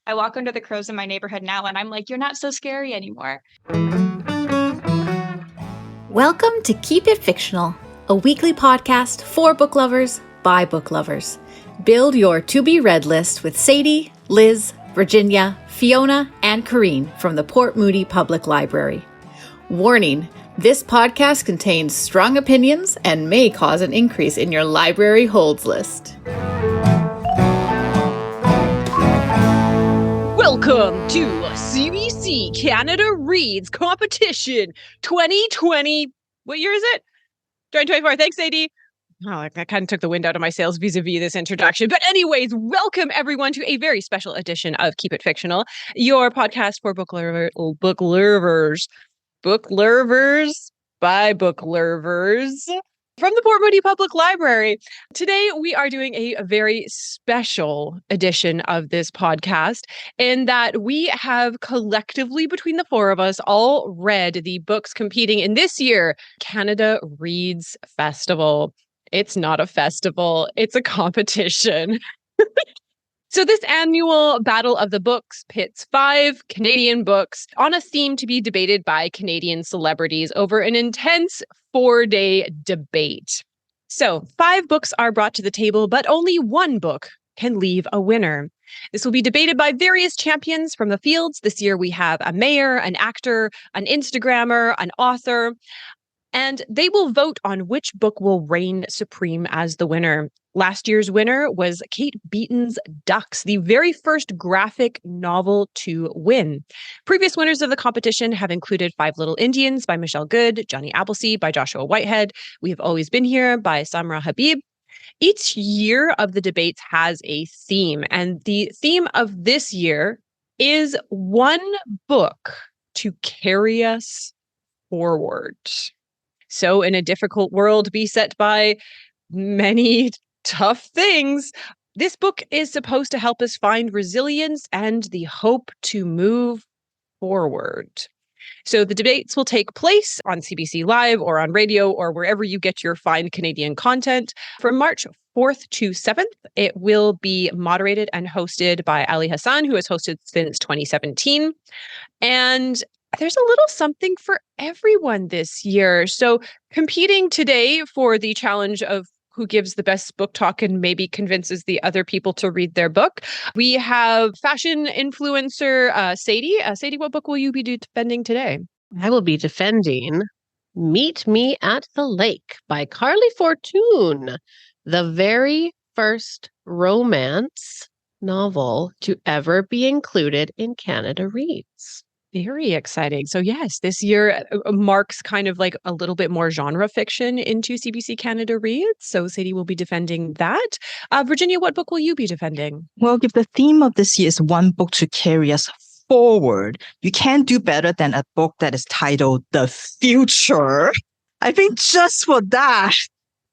I walk under the crows in my neighborhood now and I'm like, you're not so scary anymore. Welcome to Keep It Fictional, a weekly podcast for book lovers by book lovers. Build your to-be-read list with Sadie, Liz, Virginia, Fiona, and Corrine from the Port Moody Public Library. Warning, this podcast contains strong opinions and may cause an increase in your library holds list. Welcome to CBC Canada Reads Competition 2020. What year is it? 2024. Thanks, Sadie. Oh, that kind of took the wind out of my sails vis-a-vis this introduction. But anyways, welcome everyone to a very special edition of Keep It Fictional, your podcast for book lovers by book lovers from the Port Moody Public Library. Today, we are doing a very special edition of this podcast in that we have collectively, between the four of us, all read the books competing in this year Canada Reads Festival. It's not a festival, it's a competition. So this annual Battle of the Books pits 5 Canadian books on a theme to be debated by Canadian celebrities over an intense 4-day debate. So 5 books are brought to the table, but only one book can leave a winner. This will be debated by various champions from the fields. This year we have a mayor, an actor, an Instagrammer, an author, and they will vote on which book will reign supreme as the winner. Last year's winner was Kate Beaton's Ducks, the very first graphic novel to win. Previous winners of the competition have included Five Little Indians by Michelle Good, Johnny Appleseed by Joshua Whitehead, We Have Always Been Here by Samra Habib. Each year of the debates has a theme, and the theme of this year is one book to carry us forward. So in a difficult world beset by many tough things, this book is supposed to help us find resilience and the hope to move forward. So the debates will take place on CBC Live or on radio or wherever you get your fine Canadian content from March 4th to 7th. It will be moderated and hosted by Ali Hassan, who has hosted since 2017. And there's a little something for everyone this year. So competing today for the challenge of who gives the best book talk and maybe convinces the other people to read their book, we have fashion influencer Sadie. Sadie, what book will you be defending today? I will be defending Meet Me at the Lake by Carley Fortune, the very first romance novel to ever be included in Canada Reads. Very exciting. So yes, this year marks kind of like a little bit more genre fiction into CBC Canada Reads. So Sadie will be defending that. Virginia, what book will you be defending? Well, if the theme of this year is one book to carry us forward, you can't do better than a book that is titled The Future. I think just for that,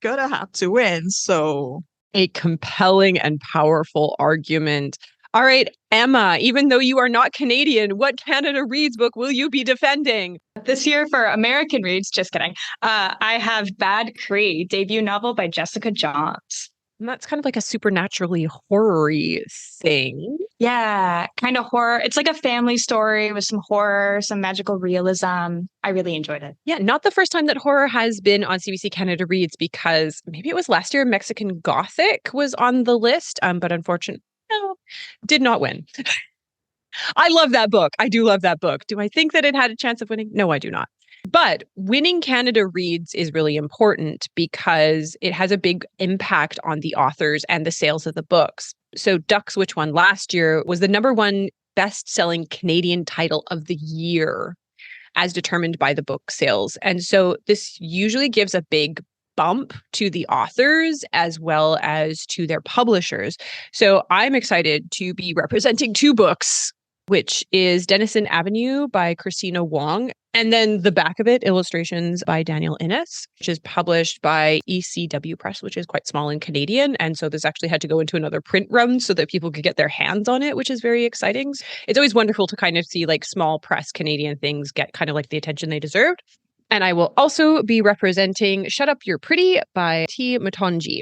gonna have to win. So a compelling and powerful argument. All right, Emma, even though you are not Canadian, what Canada Reads book will you be defending? This year for American Reads, just kidding, I have Bad Cree, debut novel by Jessica Johns. And that's kind of like a supernaturally horror-y thing. Yeah, kind of horror. It's like a family story with some horror, some magical realism. I really enjoyed it. Yeah, not the first time that horror has been on CBC Canada Reads, because maybe it was last year Mexican Gothic was on the list, but unfortunately, no, did not win. I love that book. I do love that book. Do I think that it had a chance of winning? No, I do not. But winning Canada Reads is really important because it has a big impact on the authors and the sales of the books. So Ducks, which won last year, was the #1 best-selling Canadian title of the year, as determined by the book sales. And so this usually gives a big bump to the authors as well as to their publishers. So I'm excited to be representing 2 books, which is Denison Avenue by Christina Wong, and then the back of it, illustrations by Daniel Innes, which is published by ECW Press, which is quite small and Canadian. And so this actually had to go into another print run so that people could get their hands on it, which is very exciting. It's always wonderful to kind of see like small press Canadian things get kind of like the attention they deserved. And I will also be representing Shut Up, You're Pretty by Téa Mutonji.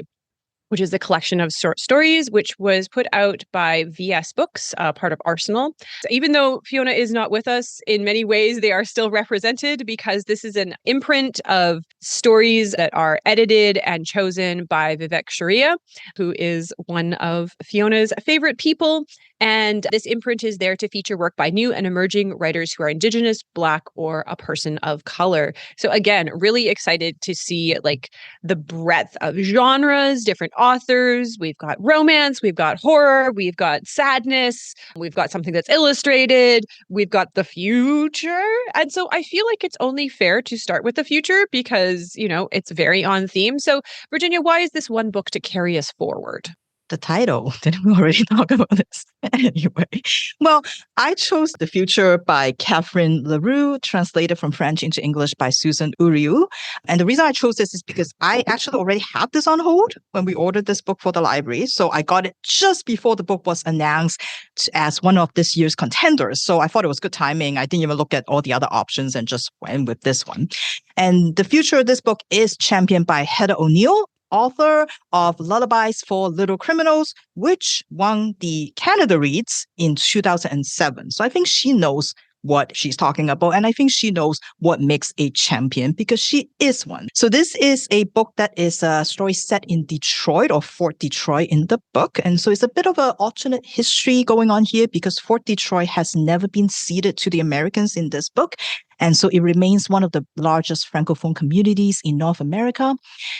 which is a collection of short stories, which was put out by VS Books, part of Arsenal. So even though Fiona is not with us, in many ways, they are still represented because this is an imprint of stories that are edited and chosen by Vivek Sharia, who is one of Fiona's favorite people. And this imprint is there to feature work by new and emerging writers who are Indigenous, Black, or a person of color. So again, really excited to see like the breadth of genres, different authors. We've got romance, we've got horror, we've got sadness, we've got something that's illustrated, we've got the future. And so I feel like it's only fair to start with the future because, you know, it's very on theme. So Virginia, why is this one book to carry us forward? The title. Didn't we already talk about this? Anyway, well, I chose The Future by Catherine Leroux, translated from French into English by Susan Ouriou. And the reason I chose this is because I actually already had this on hold when we ordered this book for the library. So I got it just before the book was announced as one of this year's contenders. So I thought it was good timing. I didn't even look at all the other options and just went with this one. And the future of this book is championed by Heather O'Neill, author of Lullabies for Little Criminals, which won the Canada Reads in 2007. So I think she knows what she's talking about. And I think she knows what makes a champion because she is one. So this is a book that is a story set in Detroit or Fort Detroit in the book. And so it's a bit of an alternate history going on here because Fort Detroit has never been ceded to the Americans in this book. And so it remains one of the largest Francophone communities in North America.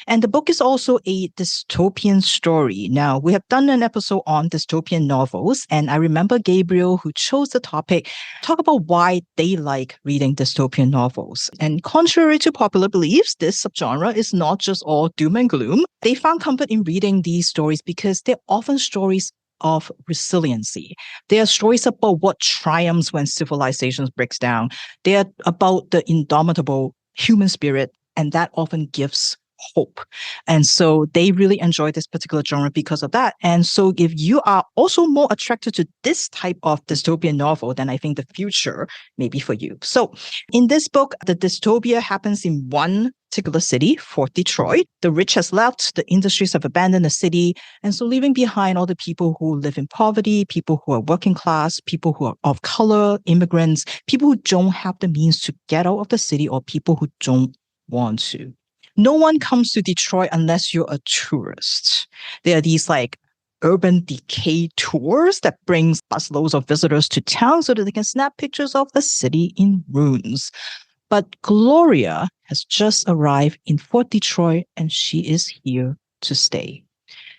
And the book is also a dystopian story. Now, we have done an episode on dystopian novels, and I remember Gabriel, who chose the topic, talk about why they like reading dystopian novels. And contrary to popular beliefs, this subgenre is not just all doom and gloom. They found comfort in reading these stories because they're often stories of resiliency. They are stories about what triumphs when civilization breaks down. They are about the indomitable human spirit, and that often gives hope. And so they really enjoy this particular genre because of that. And so if you are also more attracted to this type of dystopian novel, then I think The Future may be for you. So in this book, the dystopia happens in one particular city, Fort Detroit. The rich has left, the industries have abandoned the city, and so leaving behind all the people who live in poverty, people who are working class, people who are of color, immigrants, people who don't have the means to get out of the city, or people who don't want to. No one comes to Detroit unless you're a tourist. There are these like urban decay tours that brings busloads of visitors to town so that they can snap pictures of the city in ruins. But Gloria has just arrived in Fort Detroit and she is here to stay.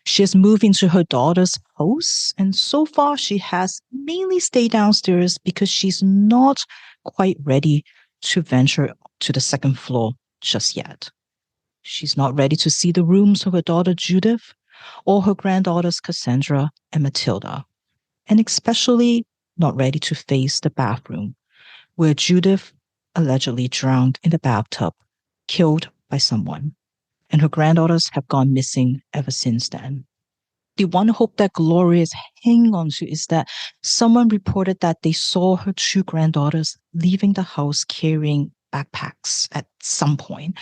She has moved into her daughter's house, and so far she has mainly stayed downstairs because she's not quite ready to venture to the second floor just yet. She's not ready to see the rooms of her daughter Judith or her granddaughters Cassandra and Matilda, and especially not ready to face the bathroom where Judith allegedly drowned in the bathtub, killed by someone, and her granddaughters have gone missing ever since then. The one hope that Gloria is hanging on to is that someone reported that they saw her two granddaughters leaving the house carrying backpacks at some point.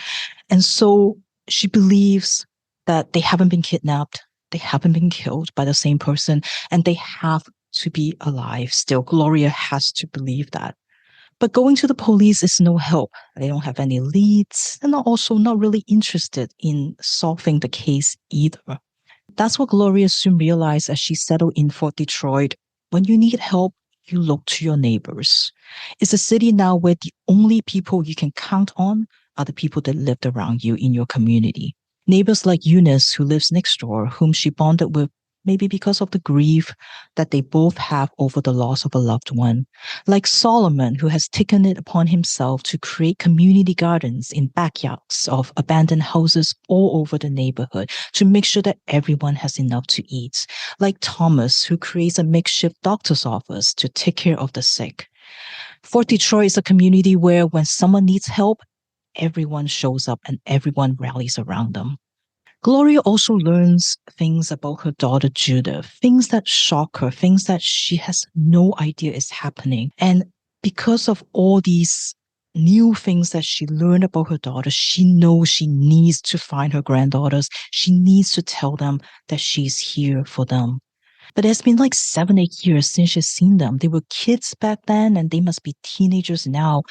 And so she believes that they haven't been kidnapped, they haven't been killed by the same person, and they have to be alive still. Gloria has to believe that. But going to the police is no help. They don't have any leads, and are also not really interested in solving the case either. That's what Gloria soon realized as she settled in Fort Detroit. When you need help, you look to your neighbors. It's a city now where the only people you can count on are the people that lived around you in your community. Neighbors like Eunice, who lives next door, whom she bonded with maybe because of the grief that they both have over the loss of a loved one. Like Solomon, who has taken it upon himself to create community gardens in backyards of abandoned houses all over the neighborhood to make sure that everyone has enough to eat. Like Thomas, who creates a makeshift doctor's office to take care of the sick. Fort Detroit is a community where when someone needs help, everyone shows up and everyone rallies around them. Gloria also learns things about her daughter Judith, things that shock her, things that she has no idea is happening. And because of all these new things that she learned about her daughter. She knows she needs to find her granddaughters. She needs to tell them that she's here for them. But it's been like 7, 8 years since she's seen them. They were kids back then and they must be teenagers now.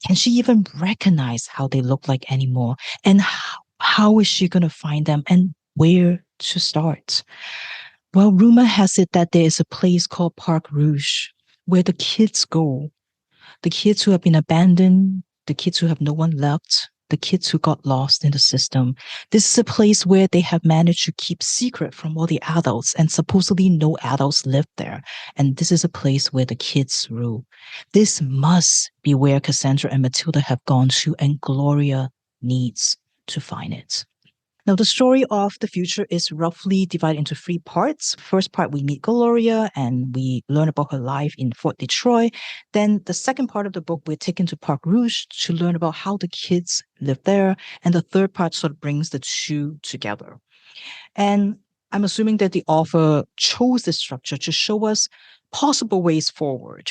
Can she even recognize how they look like anymore? And how is she going to find them and where to start? Well, rumor has it that there is a place called Park Rouge where the kids go. The kids who have been abandoned, the kids who have no one left, the kids who got lost in the system. This is a place where they have managed to keep secret from all the adults, and supposedly no adults live there. And this is a place where the kids rule. This must be where Cassandra and Matilda have gone to, and Gloria needs to find it. Now, the story of the future is roughly divided into 3 parts. First part, we meet Gloria and we learn about her life in Fort Detroit. Then the second part of the book, we're taken to Park Rouge to learn about how the kids live there. And the third part sort of brings the two together. And I'm assuming that the author chose this structure to show us possible ways forward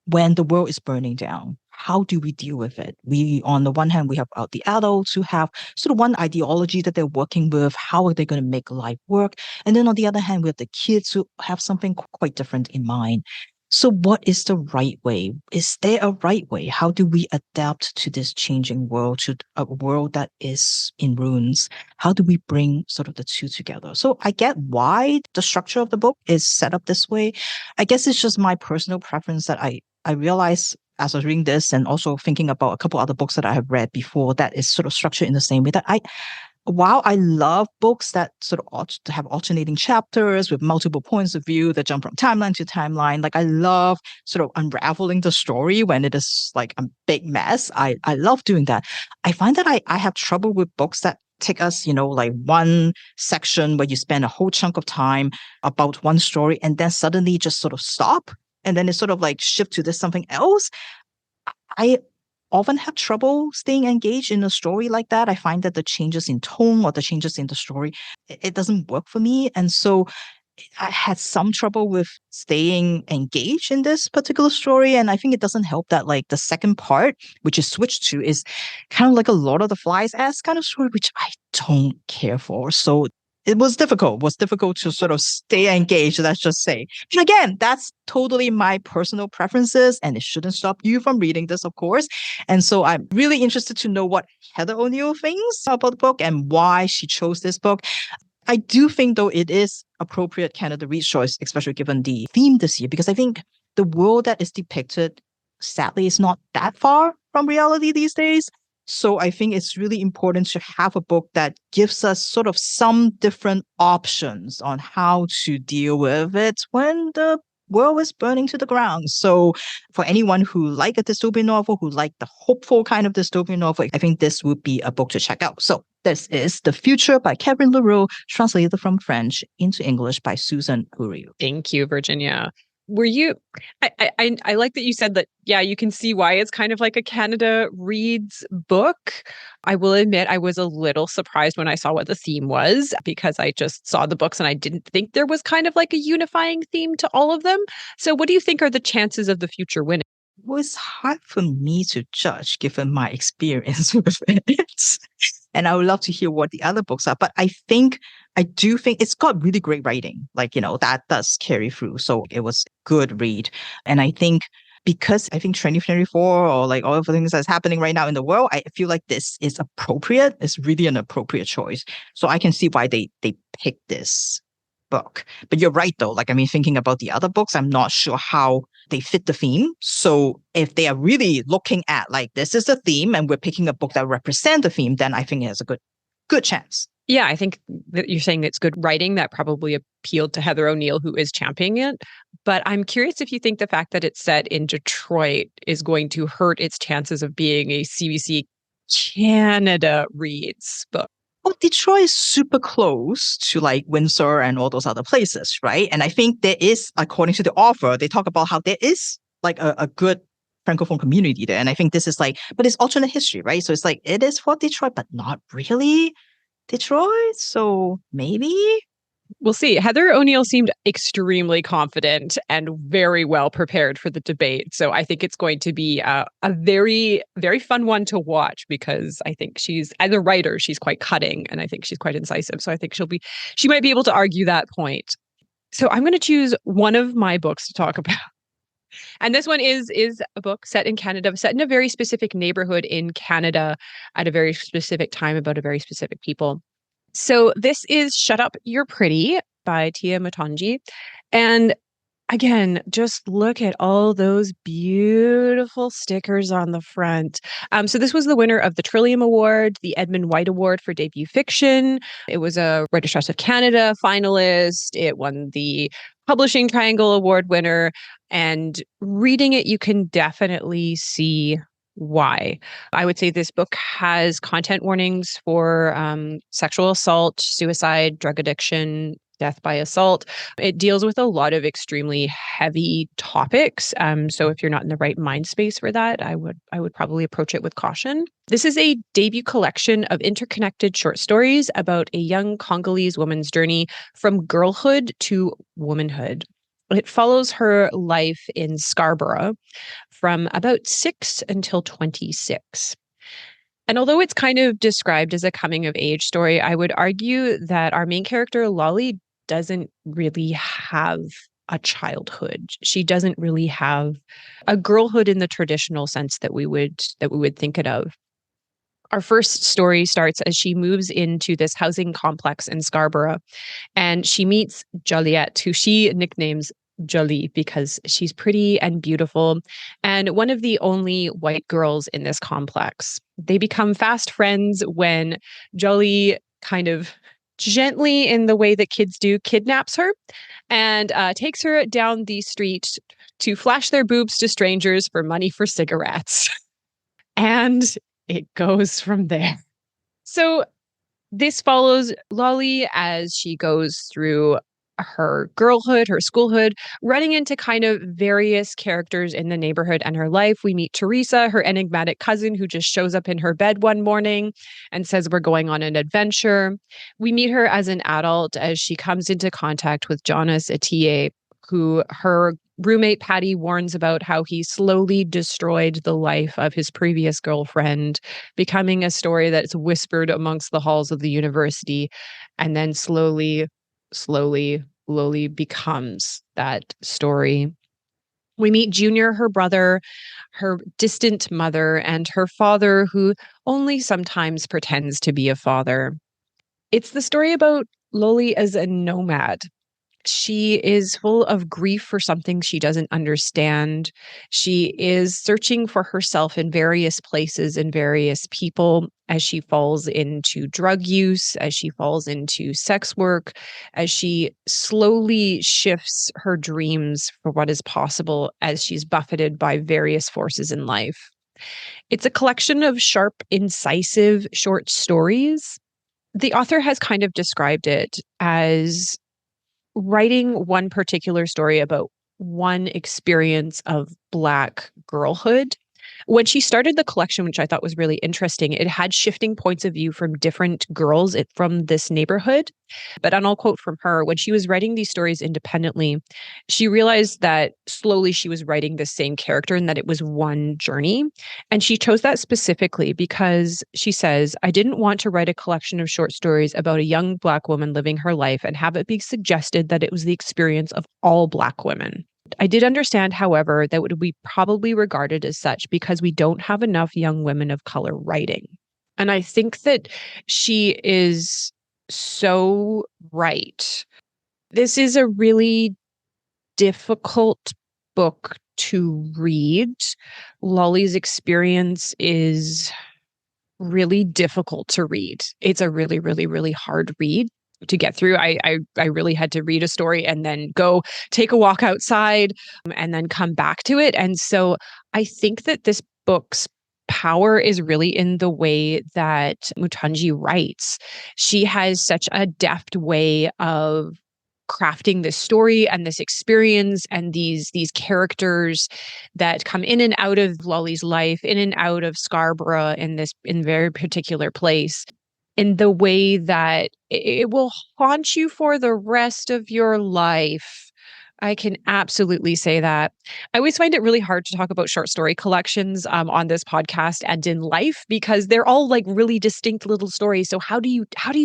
when the world is burning down. How do we deal with it? On the one hand, we have the adults who have sort of one ideology that they're working with. How are they going to make life work? And then on the other hand, we have the kids who have something quite different in mind. So what is the right way? Is there a right way? How do we adapt to this changing world, to a world that is in ruins? How do we bring sort of the two together? So I get why the structure of the book is set up this way. I guess it's just my personal preference that I realized as I was reading this and also thinking about a couple other books that I have read before that is sort of structured in the same way, that while I love books that sort of have alternating chapters with multiple points of view that jump from timeline to timeline, like I love sort of unraveling the story when it is like a big mess. I love doing that. I find that I have trouble with books that take us, like one section where you spend a whole chunk of time about one story and then suddenly just sort of stop. And then it sort of like shift to this something else. I often have trouble staying engaged in a story like that. I find that the changes in tone or the changes in the story, it doesn't work for me. And so I had some trouble with staying engaged in this particular story. And I think it doesn't help that like the second part, which is switched to, is kind of like a Lord of the Flies-esque kind of story, which I don't care for. So it was difficult to sort of stay engaged, let's just say. And again, that's totally my personal preferences, and it shouldn't stop you from reading this, of course. And so I'm really interested to know what Heather O'Neill thinks about the book and why she chose this book. I do think, though, it is appropriate Canada Reads choice, especially given the theme this year, because I think the world that is depicted, sadly, is not that far from reality these days. So I think it's really important to have a book that gives us sort of some different options on how to deal with it when the world is burning to the ground. So for anyone who like a dystopian novel, who like the hopeful kind of dystopian novel, I think this would be a book to check out. So this is The Future by Catherine Leroux, translated from French into English by Susan Ouriou. Thank you, Virginia. I like that you said that, yeah, you can see why it's kind of like a Canada Reads book. I will admit I was a little surprised when I saw what the theme was, because I just saw the books and I didn't think there was kind of like a unifying theme to all of them. So what do you think are the chances of The Future winning? It was hard for me to judge given my experience with it. And I would love to hear what the other books are. But I do think it's got really great writing. Like, that does carry through. So it was good read. And I think because I think 2024 or like all of the things that's happening right now in the world, I feel like this is appropriate. It's really an appropriate choice. So I can see why they picked this book. But you're right, though. Like, I mean, thinking about the other books, I'm not sure how they fit the theme. So if they are really looking at like, this is the theme and we're picking a book that represents the theme, then I think it has a good chance. Yeah, I think that you're saying it's good writing that probably appealed to Heather O'Neill, who is championing it. But I'm curious if you think the fact that it's set in Detroit is going to hurt its chances of being a CBC Canada Reads book. Well, Detroit is super close to like Windsor and all those other places, right? And I think there is, according to the author, they talk about how there is like a good Francophone community there. And I think this is like, but it's alternate history, right? So it's like, it is for Detroit, but not really Detroit. So maybe We'll see. Heather O'Neill seemed extremely confident and very well prepared for the debate. So I think it's going to be a very, very fun one to watch because I think she's, as a writer, she's quite cutting and I think she's quite incisive. So I think she might be able to argue that point. So I'm going to choose one of my books to talk about. And this one is a book set in Canada, set in a very specific neighborhood in Canada at a very specific time about a very specific people. So this is Shut Up, You're Pretty by Téa Mutonji. And again, just look at all those beautiful stickers on the front. So this was the winner of the Trillium Award, the Edmund White Award for debut fiction. It was a Writers' Trust of Canada finalist. It won the Publishing Triangle Award winner. And reading it, you can definitely see why. I would say this book has content warnings for sexual assault, suicide, drug addiction, death by assault. It deals with a lot of extremely heavy topics. So if you're not in the right mind space for that, I would probably approach it with caution. This is a debut collection of interconnected short stories about a young Congolese woman's journey from girlhood to womanhood. It follows her life in Scarborough from about 6 until 26. And although it's kind of described as a coming of age story, I would argue that our main character, Lolly, doesn't really have a childhood. She doesn't really have a girlhood in the traditional sense that we would think it of. Our first story starts as she moves into this housing complex in Scarborough, and she meets Joliette, who she nicknames Jolie because she's pretty and beautiful, and one of the only white girls in this complex. They become fast friends when Jolie kind of gently, in the way that kids do, kidnaps her and takes her down the street to flash their boobs to strangers for money for cigarettes. And it goes from there. So this follows Lolly as she goes through her girlhood, her schoolhood, running into kind of various characters in the neighborhood and her life. We meet Teresa, her enigmatic cousin, who just shows up in her bed one morning and says, "We're going on an adventure." We meet her as an adult as she comes into contact with Jonas Atiye, who her roommate Patty warns about how he slowly destroyed the life of his previous girlfriend, becoming a story that's whispered amongst the halls of the university, and then slowly becomes that story. We meet Junior, her brother, her distant mother, and her father, who only sometimes pretends to be a father. It's the story about Lolly as a nomad. She is full of grief for something she doesn't understand. She is searching for herself in various places and various people as she falls into drug use, as she falls into sex work, as she slowly shifts her dreams for what is possible as she's buffeted by various forces in life. It's a collection of sharp, incisive short stories. The author has kind of described it as writing one particular story about one experience of Black girlhood. When she started the collection, which I thought was really interesting, it had shifting points of view from different girls from this neighborhood. But and I'll quote from her, when she was writing these stories independently, she realized that slowly she was writing the same character and that it was one journey. And she chose that specifically because she says, "I didn't want to write a collection of short stories about a young Black woman living her life and have it be suggested that it was the experience of all Black women. I did understand, however, that it would be probably regarded as such because we don't have enough young women of color writing." And I think that she is so right. This is a really difficult book to read. Lolly's experience is really difficult to read. It's a really, really, really hard read to get through. I really had to read a story and then go take a walk outside and then come back to it. And so I think that this book's power is really in the way that Mutonji writes. She has such a deft way of crafting this story and this experience and these characters that come in and out of Lolly's life, in and out of Scarborough in very particular place. in the way that it will haunt you for the rest of your life. I can absolutely say that. I always find it really hard to talk about short story collections on this podcast and in life because they're all like really distinct little stories. So how do you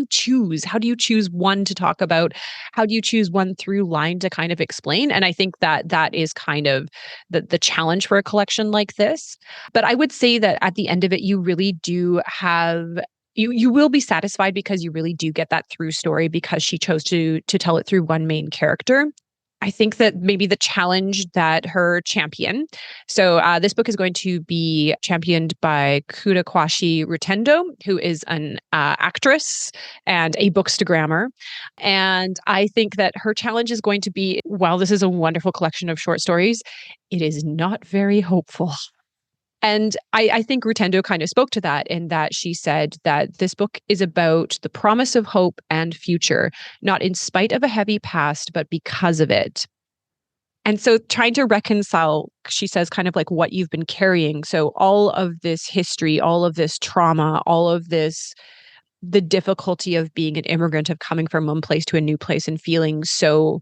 choose? How do you choose one to talk about? How do you choose one through line to kind of explain? And I think that is kind of the challenge for a collection like this. But I would say that at the end of it, you really do have you will be satisfied because you really do get that through story because she chose to tell it through one main character. I think that maybe the challenge that her champion, so this book is going to be championed by Kuda Kwashi Rutendo, who is an actress and a bookstagrammer. And I think that her challenge is going to be, while this is a wonderful collection of short stories, it is not very hopeful. And I think Rutendo kind of spoke to that in that she said that this book is about the promise of hope and future, not in spite of a heavy past, but because of it. And so trying to reconcile, she says, kind of like what you've been carrying. So all of this history, all of this trauma, all of this, the difficulty of being an immigrant, of coming from one place to a new place and feeling so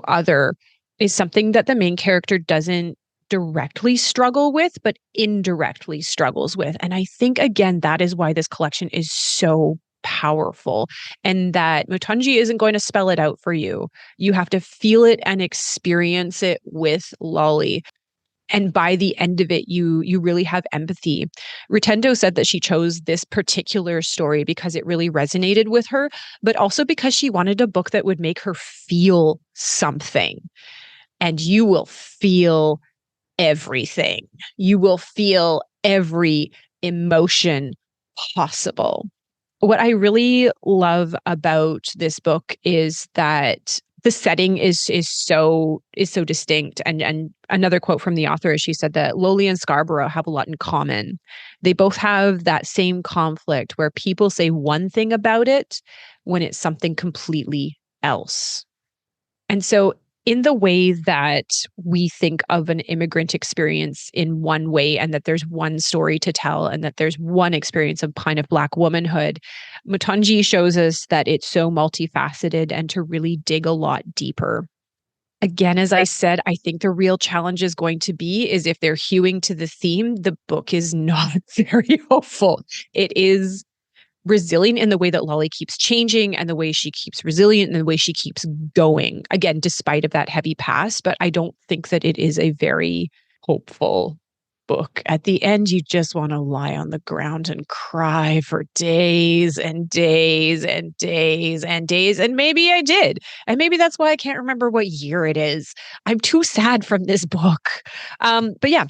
other is something that the main character doesn't directly struggle with, but indirectly struggles with. And I think, again, that is why this collection is so powerful and that Mutonji isn't going to spell it out for you. You have to feel it and experience it with Lolly. And by the end of it, you really have empathy. Rutendo said that she chose this particular story because it really resonated with her, but also because she wanted a book that would make her feel something. And you will feel everything. You will feel every emotion possible. What I really love about this book is that the setting is so distinct. And another quote from the author is she said that Lolly and Scarborough have a lot in common. They both have that same conflict where people say one thing about it when it's something completely else. And so in the way that we think of an immigrant experience in one way and that there's one story to tell and that there's one experience of kind of Black womanhood, Mutonji shows us that it's so multifaceted and to really dig a lot deeper. Again, as I said, I think the real challenge is going to be is if they're hewing to the theme, the book is not very hopeful. It is resilient in the way that Lolly keeps changing and the way she keeps resilient and the way she keeps going, again, despite of that heavy past. But I don't think that it is a very hopeful book. At the end, you just want to lie on the ground and cry for days and days and days and days. And maybe I did. And maybe that's why I can't remember what year it is. I'm too sad from this book. But yeah,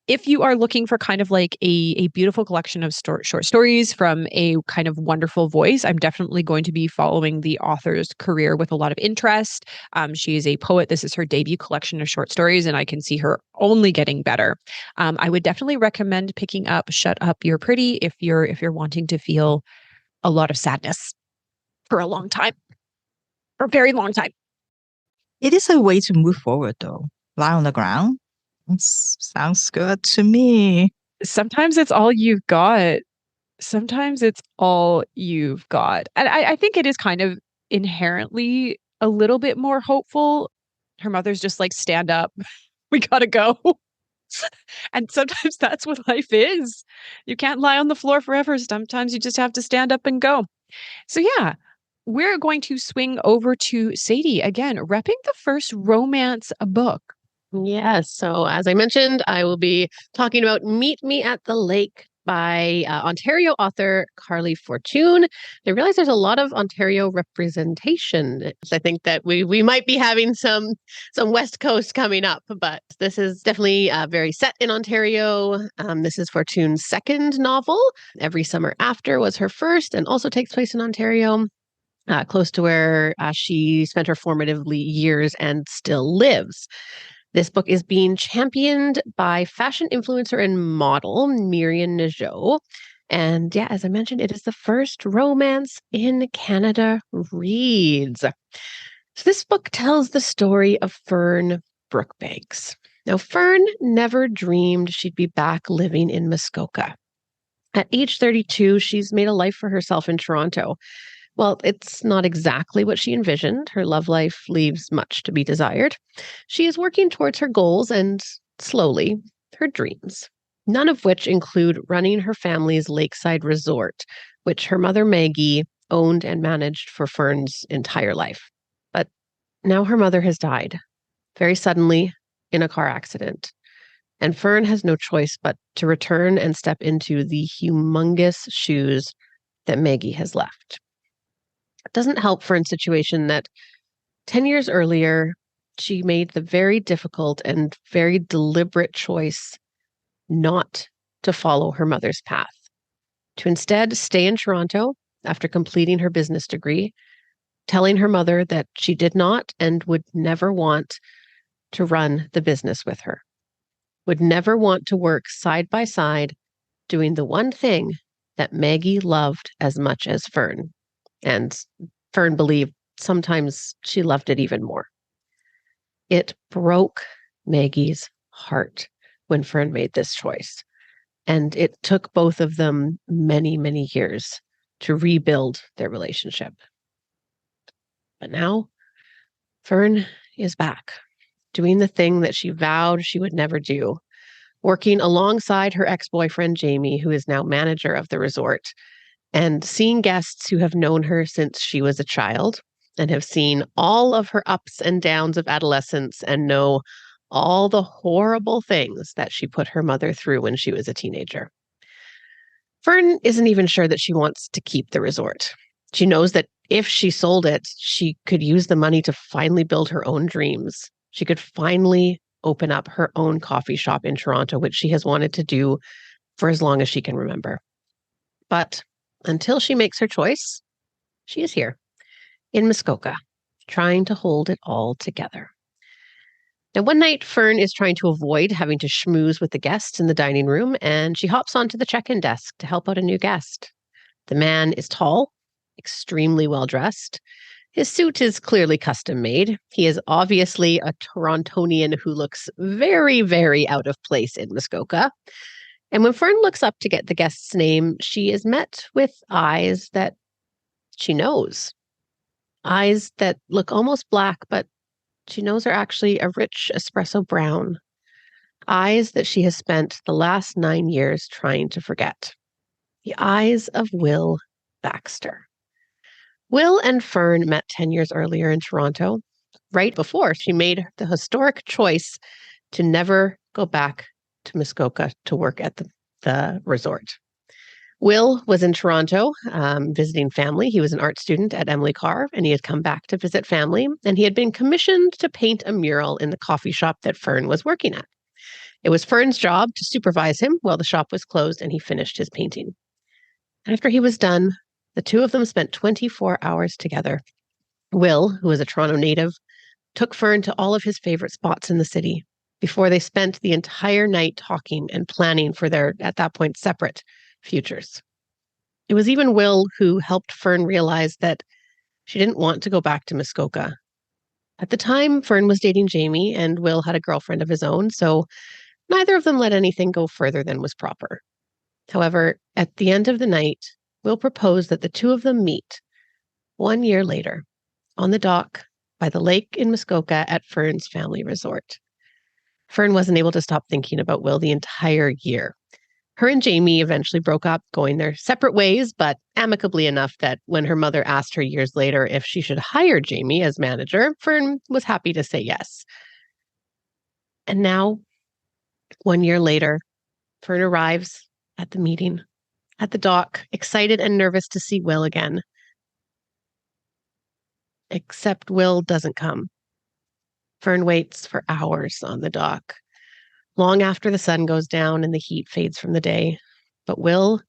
if you are looking for kind of like a beautiful collection of short stories from a kind of wonderful voice, I'm definitely going to be following the author's career with a lot of interest. She is a poet. This is her debut collection of short stories, and I can see her only getting better. I would definitely recommend picking up Shut Up, You're Pretty if you're wanting to feel a lot of sadness for a long time, for a very long time. It is a way to move forward, though. Lie on the ground. Sounds good to me. Sometimes it's all you've got. Sometimes it's all you've got. And I think it is kind of inherently a little bit more hopeful. Her mother's just like, stand up. We gotta go. And sometimes that's what life is. You can't lie on the floor forever. Sometimes you just have to stand up and go. So yeah, we're going to swing over to Sadie again, repping the first romance book. Yes. So as I mentioned, I will be talking about Meet Me at the Lake by Ontario author Carley Fortune. I realize there's a lot of Ontario representation. I think that we might be having some West Coast coming up, but this is definitely very set in Ontario. This is Fortune's second novel. Every Summer After was her first and also takes place in Ontario. Close to where she spent her formative years and still lives. This book is being championed by fashion influencer and model Miriam Najot. And yeah, as I mentioned, it is the first romance in Canada reads. So this book tells the story of Fern Brookbanks. Now, Fern never dreamed she'd be back living in Muskoka. At age 32, she's made a life for herself in Toronto. Well, it's not exactly what she envisioned. Her love life leaves much to be desired. She is working towards her goals and, slowly, her dreams, none of which include running her family's lakeside resort, which her mother Maggie owned and managed for Fern's entire life. But now her mother has died, very suddenly, in a car accident. And Fern has no choice but to return and step into the humongous shoes that Maggie has left. It doesn't help Fern's situation that 10 years earlier, she made the very difficult and very deliberate choice not to follow her mother's path, to instead stay in Toronto after completing her business degree, telling her mother that she did not and would never want to run the business with her, would never want to work side by side doing the one thing that Maggie loved as much as Fern. And Fern believed sometimes she loved it even more. It broke Maggie's heart when Fern made this choice. And it took both of them many, many years to rebuild their relationship. But now, Fern is back, doing the thing that she vowed she would never do, working alongside her ex-boyfriend, Jamie, who is now manager of the resort, and seeing guests who have known her since she was a child and have seen all of her ups and downs of adolescence and know all the horrible things that she put her mother through when she was a teenager. Fern isn't even sure that she wants to keep the resort. She knows that if she sold it, she could use the money to finally build her own dreams. She could finally open up her own coffee shop in Toronto, which she has wanted to do for as long as she can remember. But until she makes her choice, she is here in Muskoka, trying to hold it all together. Now, one night, Fern is trying to avoid having to schmooze with the guests in the dining room, and she hops onto the check-in desk to help out a new guest. The man is tall, extremely well-dressed. His suit is clearly custom-made. He is obviously a Torontonian who looks very, very out of place in Muskoka. And when Fern looks up to get the guest's name, she is met with eyes that she knows. Eyes that look almost black, but she knows are actually a rich espresso brown. Eyes that she has spent the last 9 years trying to forget. The eyes of Will Baxter. Will and Fern met 10 years earlier in Toronto, right before she made the historic choice to never go back to Muskoka to work at the resort. Will was in Toronto visiting family. He was an art student at Emily Carr, and he had come back to visit family, and he had been commissioned to paint a mural in the coffee shop that Fern was working at. It was Fern's job to supervise him while the shop was closed and he finished his painting. After he was done, the two of them spent 24 hours together. Will, who is a Toronto native, took Fern to all of his favorite spots in the city before they spent the entire night talking and planning for their, at that point, separate futures. It was even Will who helped Fern realize that she didn't want to go back to Muskoka. At the time, Fern was dating Jamie, and Will had a girlfriend of his own, so neither of them let anything go further than was proper. However, at the end of the night, Will proposed that the two of them meet 1 year later on the dock by the lake in Muskoka at Fern's family resort. Fern wasn't able to stop thinking about Will the entire year. Her and Jamie eventually broke up, going their separate ways, but amicably enough that when her mother asked her years later if she should hire Jamie as manager, Fern was happy to say yes. And now, 1 year later, Fern arrives at the meeting, at the dock, excited and nervous to see Will again. Except Will doesn't come. Fern waits for hours on the dock, long after the sun goes down and the heat fades from the day. But Will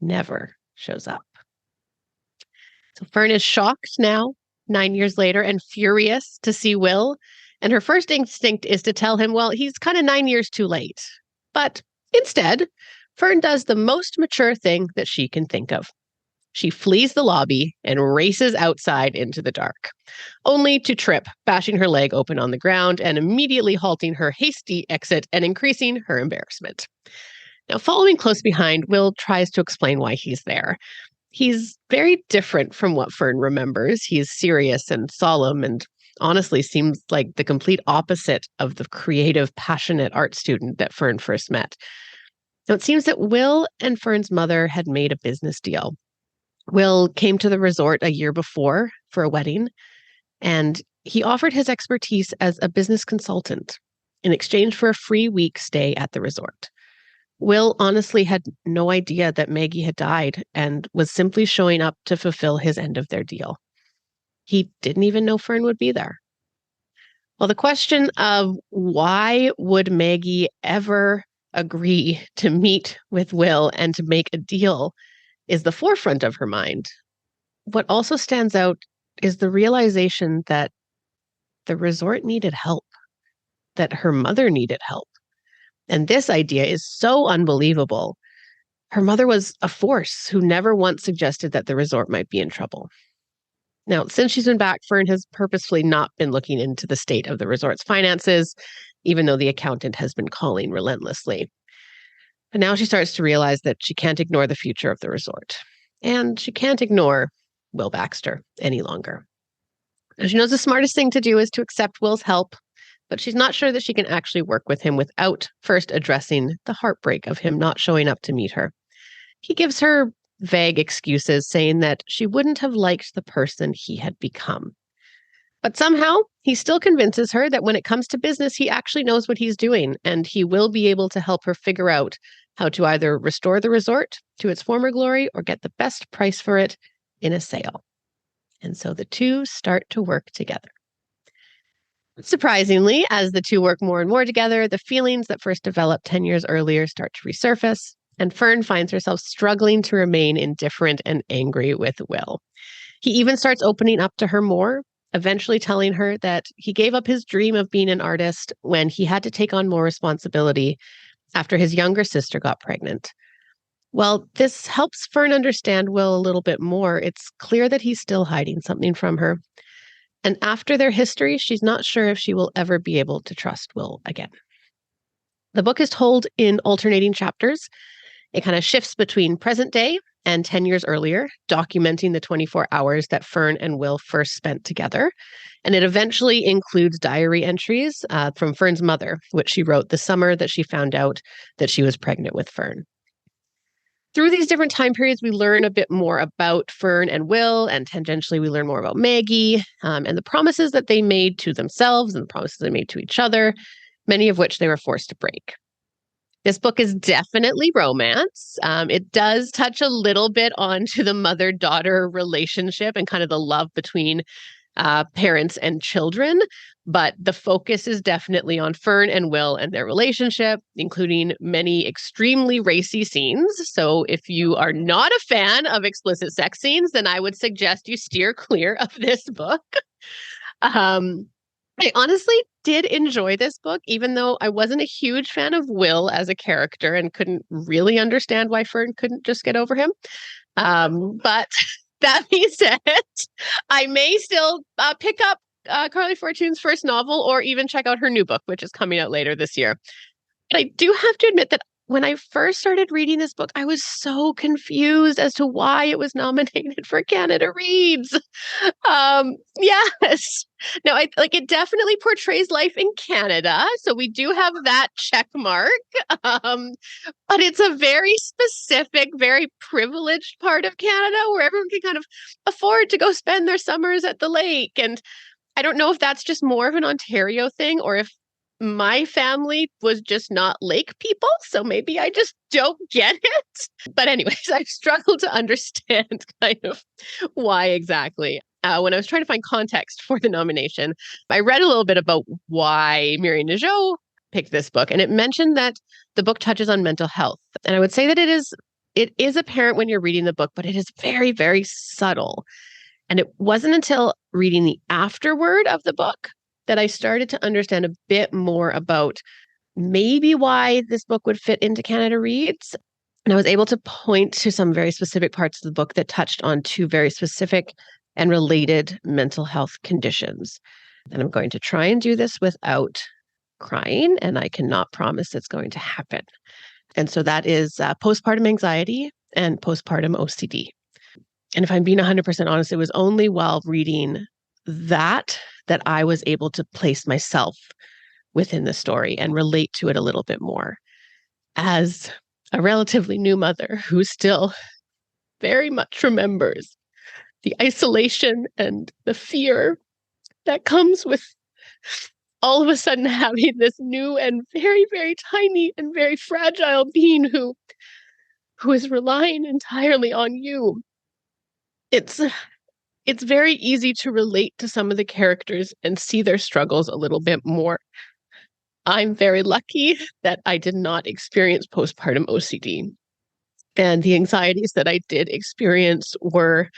never shows up. So Fern is shocked now, 9 years later, and furious to see Will. And her first instinct is to tell him, well, he's kind of 9 years too late. But instead, Fern does the most mature thing that she can think of. She flees the lobby and races outside into the dark, only to trip, bashing her leg open on the ground and immediately halting her hasty exit and increasing her embarrassment. Now, following close behind, Will tries to explain why he's there. He's very different from what Fern remembers. He's serious and solemn and honestly seems like the complete opposite of the creative, passionate art student that Fern first met. Now, it seems that Will and Fern's mother had made a business deal. Will came to the resort a year before for a wedding, and he offered his expertise as a business consultant in exchange for a free week stay at the resort. Will honestly had no idea that Maggie had died and was simply showing up to fulfill his end of their deal. He didn't even know Fern would be there. Well, the question of why would Maggie ever agree to meet with Will and to make a deal is the forefront of her mind. What also stands out is the realization that the resort needed help, that her mother needed help. And this idea is so unbelievable. Her mother was a force who never once suggested that the resort might be in trouble. Now, since she's been back, Fern has purposefully not been looking into the state of the resort's finances, even though the accountant has been calling relentlessly. But now she starts to realize that she can't ignore the future of the resort. And she can't ignore Will Baxter any longer. Now, she knows the smartest thing to do is to accept Will's help, but she's not sure that she can actually work with him without first addressing the heartbreak of him not showing up to meet her. He gives her vague excuses, saying that she wouldn't have liked the person he had become. But somehow, he still convinces her that when it comes to business, he actually knows what he's doing, and he will be able to help her figure out how to either restore the resort to its former glory or get the best price for it in a sale. And so the two start to work together. Surprisingly, as the two work more and more together, the feelings that first developed 10 years earlier start to resurface, and Fern finds herself struggling to remain indifferent and angry with Will. He even starts opening up to her more, eventually telling her that he gave up his dream of being an artist when he had to take on more responsibility after his younger sister got pregnant. Well, this helps Fern understand Will a little bit more. It's clear that he's still hiding something from her. And after their history, she's not sure if she will ever be able to trust Will again. The book is told in alternating chapters. It kind of shifts between present day and 10 years earlier, documenting the 24 hours that Fern and Will first spent together. And it eventually includes diary entries from Fern's mother, which she wrote the summer that she found out that she was pregnant with Fern. Through these different time periods, we learn a bit more about Fern and Will, and tangentially we learn more about Maggie and the promises that they made to themselves and the promises they made to each other, many of which they were forced to break. This book is definitely romance. It does touch a little bit onto the mother-daughter relationship and kind of the love between parents and children, but the focus is definitely on Fern and Will and their relationship, including many extremely racy scenes. So if you are not a fan of explicit sex scenes, then I would suggest you steer clear of this book. I honestly did enjoy this book, even though I wasn't a huge fan of Will as a character and couldn't really understand why Fern couldn't just get over him. But that being said, I may still pick up Carley Fortune's first novel or even check out her new book, which is coming out later this year. But I do have to admit that when I first started reading this book, I was so confused as to why it was nominated for Canada Reads. Yes. No, it definitely portrays life in Canada. So we do have that check mark. But it's a very specific, very privileged part of Canada where everyone can kind of afford to go spend their summers at the lake. And I don't know if that's just more of an Ontario thing or if my family was just not lake people, so maybe I just don't get it. But anyways, I've struggled to understand kind of why exactly. When I was trying to find context for the nomination, I read a little bit about why Myriam Nageau picked this book, and it mentioned that the book touches on mental health. And I would say that it is apparent when you're reading the book, but it is very, very subtle. And it wasn't until reading the afterword of the book that I started to understand a bit more about maybe why this book would fit into Canada Reads. And I was able to point to some very specific parts of the book that touched on two very specific and related mental health conditions. And I'm going to try and do this without crying, and I cannot promise it's going to happen. And so that is postpartum anxiety and postpartum OCD. And if I'm being 100% honest, it was only while reading that I was able to place myself within the story and relate to it a little bit more. As a relatively new mother who still very much remembers the isolation and the fear that comes with all of a sudden having this new and very, very tiny and very fragile being who is relying entirely on you. It's very easy to relate to some of the characters and see their struggles a little bit more. I'm very lucky that I did not experience postpartum OCD. And the anxieties that I did experience were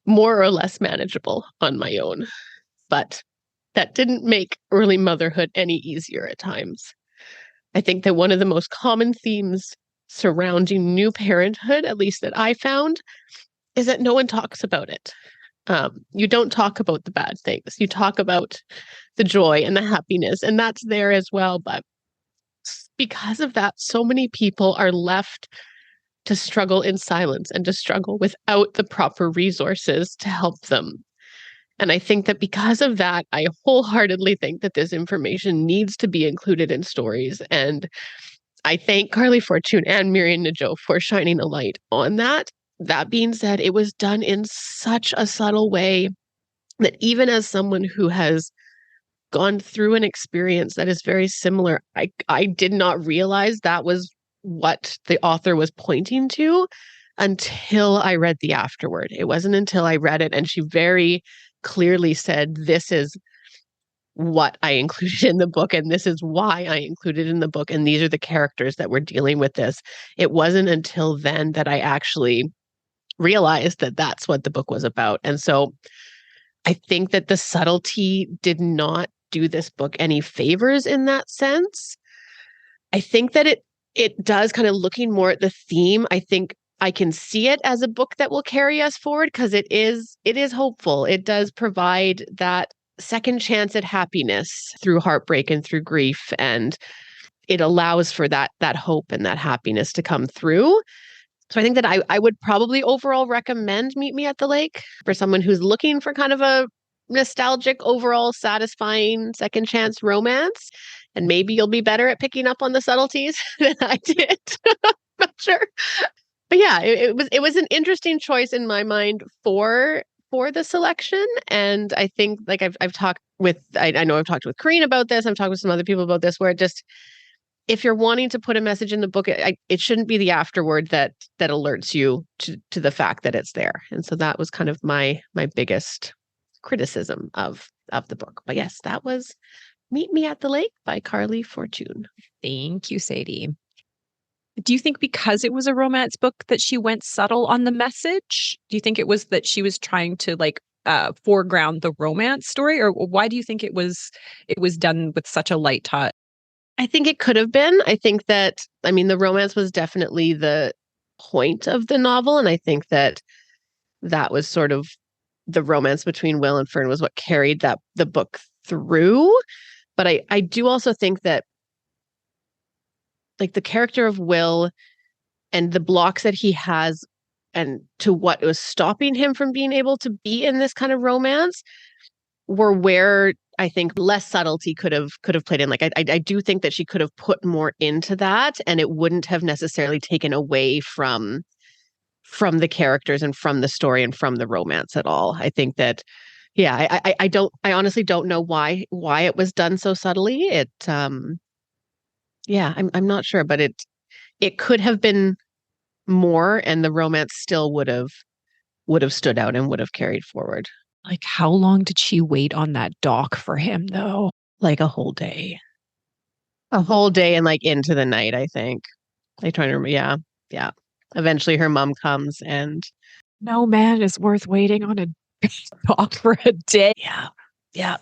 more or less manageable on my own. But that didn't make early motherhood any easier at times. I think that one of the most common themes surrounding new parenthood, at least that I found, is that no one talks about it. You don't talk about the bad things. You talk about the joy and the happiness, and that's there as well. But because of that, so many people are left to struggle in silence and to struggle without the proper resources to help them. And I think that because of that, I wholeheartedly think that this information needs to be included in stories. And I thank Carley Fortune and Miriam Najo for shining a light on that. That being said, it was done in such a subtle way that even as someone who has gone through an experience that is very similar, I did not realize that was what the author was pointing to until I read the afterword. It wasn't until I read it and she very clearly said, this is what I included in the book and this is why I included in the book and these are the characters that we're dealing with this. It wasn't until then that I actually realized that that's what the book was about. And so I think that the subtlety did not do this book any favors in that sense. I think that it does, kind of looking more at the theme, I think I can see it as a book that will carry us forward because it is hopeful. It does provide that second chance at happiness through heartbreak and through grief. And it allows for that hope and that happiness to come through. So I think that I would probably overall recommend Meet Me at the Lake for someone who's looking for kind of a nostalgic, overall satisfying second chance romance. And maybe you'll be better at picking up on the subtleties than I did. Not sure. But yeah, it was an interesting choice in my mind for the selection. And I think like I've talked with, I know I've talked with Corinne about this. I've talked with some other people about this, where it just, if you're wanting to put a message in the book, it shouldn't be the afterword that alerts you to the fact that it's there. And so that was kind of my biggest criticism of the book. But yes, that was Meet Me at the Lake by Carley Fortune. Thank you, Sadie. Do you think because it was a romance book that she went subtle on the message? Do you think it was that she was trying to foreground the romance story, or why do you think it was done with such a light touch? I think it could have been. I think that, I mean, the romance was definitely the point of the novel. And I think that was sort of the romance between Will and Fern was what carried the book through. But I do also think that like the character of Will and the blocks that he has and to what was stopping him from being able to be in this kind of romance were where I think less subtlety could have played in. Like I do think that she could have put more into that and it wouldn't have necessarily taken away from the characters and from the story and from the romance at all. I think that, yeah, I honestly don't know why it was done so subtly. I'm not sure, but it could have been more and the romance still would have stood out and would have carried forward. Like, how long did she wait on that dock for him, though? Like a whole day. A whole day and like into the night, I think. I'm trying to remember. Yeah. Eventually her mom comes and... No man is worth waiting on a dock for a day. Yeah.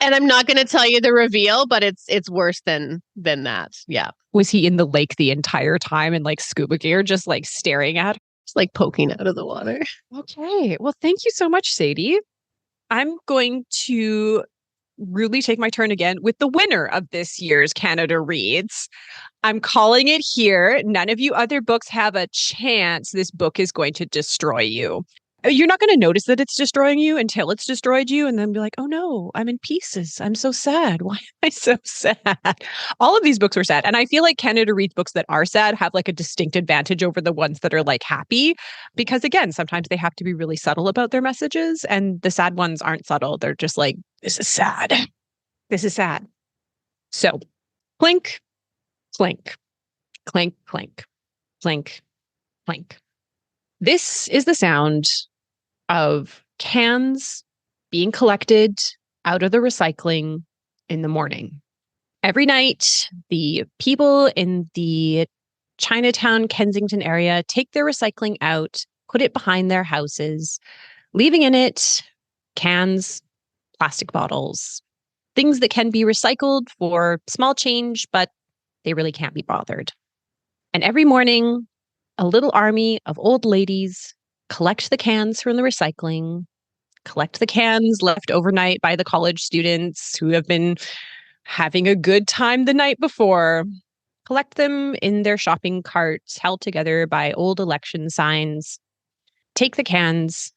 And I'm not going to tell you the reveal, but it's worse than that. Yeah. Was he in the lake the entire time in like scuba gear, just like staring at her? Just like poking out of the water. Okay. Well, thank you so much, Sadie. I'm going to really take my turn again with the winner of this year's Canada Reads. I'm calling it here. None of you other books have a chance. This book is going to destroy you. You're not going to notice that it's destroying you until it's destroyed you and then be like, oh no, I'm in pieces. I'm so sad. Why am I so sad? All of these books were sad. And I feel like Canada Reads books that are sad have like a distinct advantage over the ones that are like happy. Because again, sometimes they have to be really subtle about their messages and the sad ones aren't subtle. They're just like, this is sad. This is sad. So clink, clink, clink, clink, clink, clink. This is the sound of cans being collected out of the recycling in the morning. Every night, the people in the Chinatown, Kensington area take their recycling out, put it behind their houses, leaving in it cans, plastic bottles, things that can be recycled for small change, but they really can't be bothered. And every morning, a little army of old ladies collect the cans from the recycling, collect the cans left overnight by the college students who have been having a good time the night before, collect them in their shopping carts held together by old election signs, take the cans,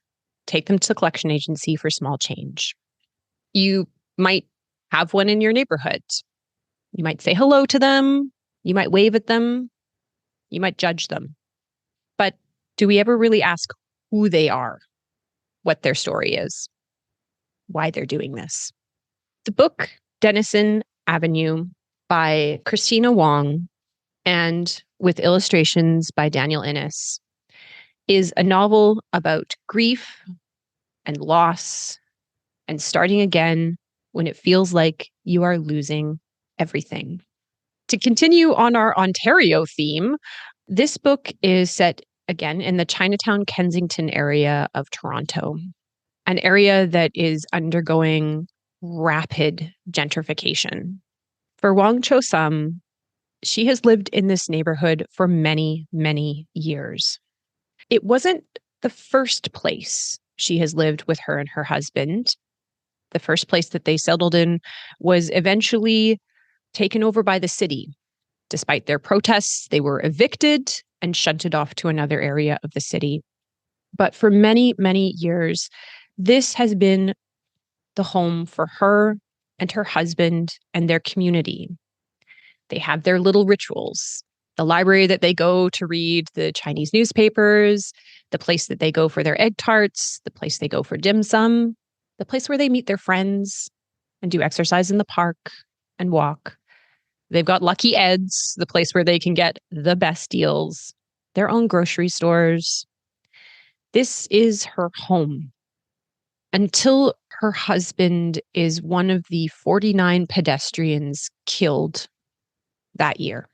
take them to the collection agency for small change. You might have one in your neighborhood. You might say hello to them. You might wave at them. You might judge them. But do we ever really ask who they are, what their story is, why they're doing this? The book Denison Avenue by Christina Wong and with illustrations by Daniel Innes is a novel about grief and loss and starting again when it feels like you are losing everything. To continue on our Ontario theme, this book is set again in the Chinatown, Kensington area of Toronto, an area that is undergoing rapid gentrification. For Wong Cho-sum, she has lived in this neighborhood for many, many years. It wasn't the first place she has lived with her and her husband. The first place that they settled in was eventually taken over by the city. Despite their protests, they were evicted and shunted off to another area of the city. But for many, many years, this has been the home for her and her husband and their community. They have their little rituals, the library that they go to read the Chinese newspapers, the place that they go for their egg tarts, the place they go for dim sum, the place where they meet their friends and do exercise in the park and walk. They've got Lucky Ed's, the place where they can get the best deals, their own grocery stores. This is her home until her husband is one of the 49 pedestrians killed that year.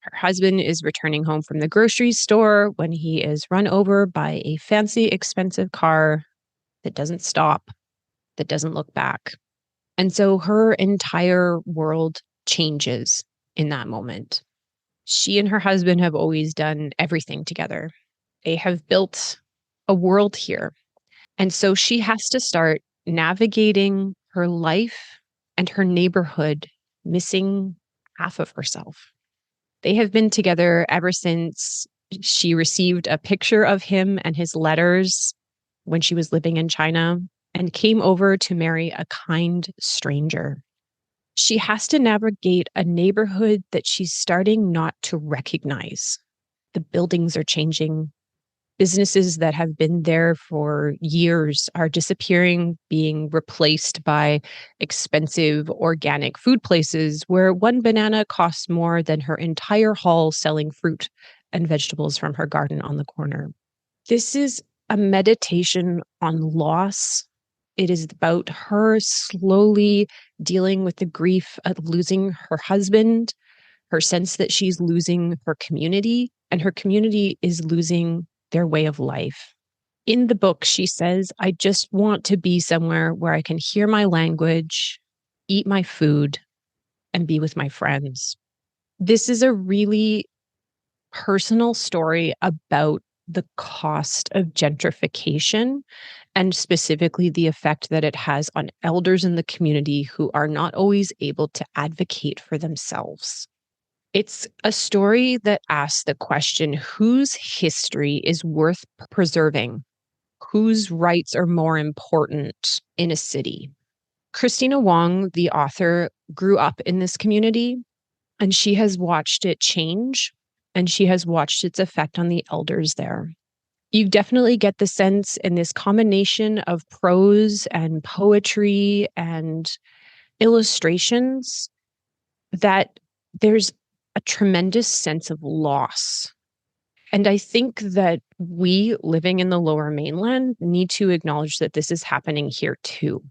Her husband is returning home from the grocery store when he is run over by a fancy, expensive car that doesn't stop, that doesn't look back. And so her entire world changes in that moment. She and her husband have always done everything together. They have built a world here. And so she has to start navigating her life and her neighborhood, missing half of herself. They have been together ever since she received a picture of him and his letters when she was living in China and came over to marry a kind stranger. She has to navigate a neighborhood that she's starting not to recognize. The buildings are changing. Businesses that have been there for years are disappearing, being replaced by expensive organic food places where one banana costs more than her entire haul selling fruit and vegetables from her garden on the corner. This is a meditation on loss. It is about her slowly dealing with the grief of losing her husband, her sense that she's losing her community, and her community is losing their way of life. In the book, she says, I just want to be somewhere where I can hear my language, eat my food, and be with my friends. This is a really personal story about the cost of gentrification and specifically the effect that it has on elders in the community who are not always able to advocate for themselves. It's a story that asks the question, whose history is worth preserving? Whose rights are more important in a city? Christina Wong, the author, grew up in this community, and she has watched it change, and she has watched its effect on the elders there. You definitely get the sense in this combination of prose and poetry and illustrations that there's a tremendous sense of loss. And I think that we living in the Lower Mainland need to acknowledge that this is happening here too.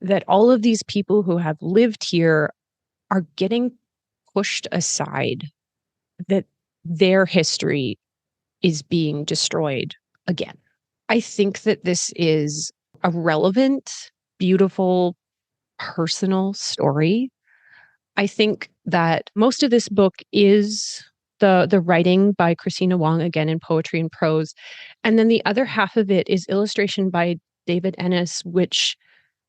That all of these people who have lived here are getting pushed aside, that their history is being destroyed again. I think that this is a relevant, beautiful, personal story. I think that most of this book is the writing by Christina Wong, again in poetry and prose. And then the other half of it is illustration by David Innes, which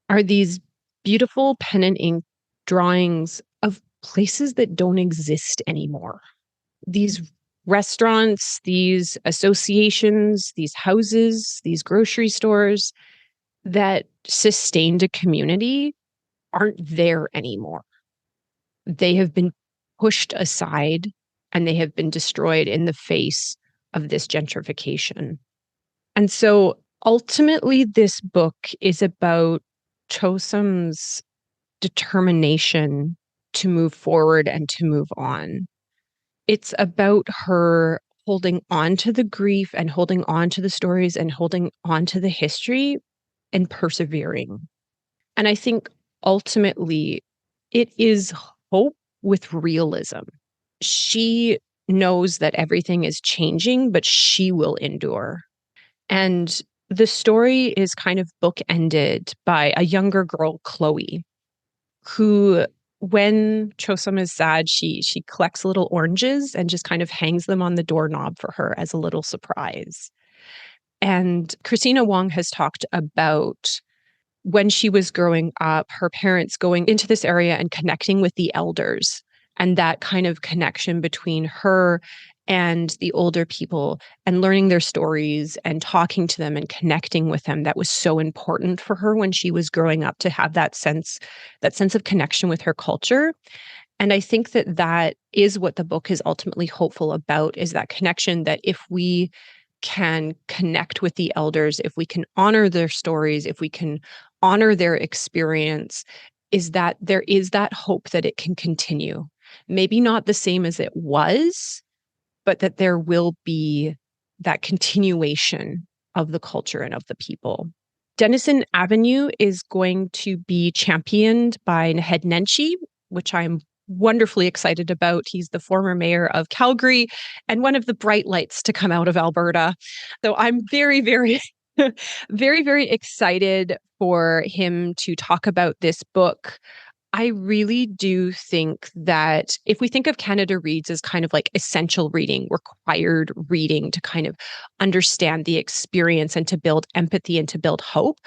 are these beautiful pen and ink drawings of places that don't exist anymore. These restaurants, these associations, these houses, these grocery stores that sustained a community aren't there anymore. They have been pushed aside and they have been destroyed in the face of this gentrification. And so ultimately, this book is about Chosam's determination to move forward and to move on. It's about her holding on to the grief and holding on to the stories and holding on to the history and persevering. And I think ultimately it is hope with realism. She knows that everything is changing, but she will endure. And the story is kind of bookended by a younger girl, Chloe, who, when Chosam is sad, she collects little oranges and just kind of hangs them on the doorknob for her as a little surprise. And Christina Wong has talked about when she was growing up, her parents going into this area and connecting with the elders, and that kind of connection between her and the older people and learning their stories and talking to them and connecting with them. That was so important for her when she was growing up, to have that sense of connection with her culture. And I think that that is what the book is ultimately hopeful about, is that connection, that if we can connect with the elders, if we can honor their stories, if we can honor their experience, is that there is that hope that it can continue. Maybe not the same as it was, but that there will be that continuation of the culture and of the people. Denison Avenue is going to be championed by Naheed Nenshi, which I'm wonderfully excited about. He's the former mayor of Calgary and one of the bright lights to come out of Alberta. So I'm very, very, very, very excited for him to talk about this book. I really do think that if we think of Canada Reads as kind of like essential reading, required reading to kind of understand the experience and to build empathy and to build hope,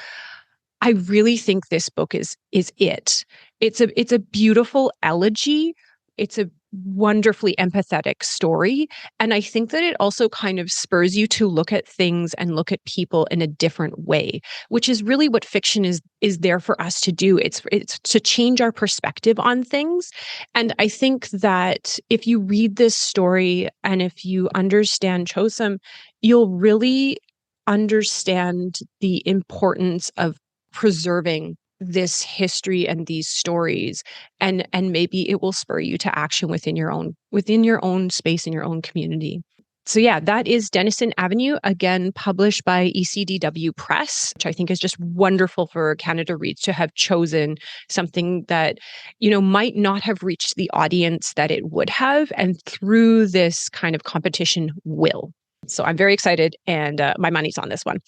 I really think this book is it. It's a beautiful elegy. It's a wonderfully empathetic story. And I think that it also kind of spurs you to look at things and look at people in a different way, which is really what fiction is there for us to do. It's to change our perspective on things. And I think that if you read this story and if you understand Chosam, you'll really understand the importance of preserving this history and these stories, and maybe it will spur you to action within your own space in your own community. So yeah, that is Denison Avenue, again published by ECDW Press, which I think is just wonderful for Canada Reads to have chosen something that, might not have reached the audience that it would have, and through this kind of competition will. So I'm very excited, and my money's on this one.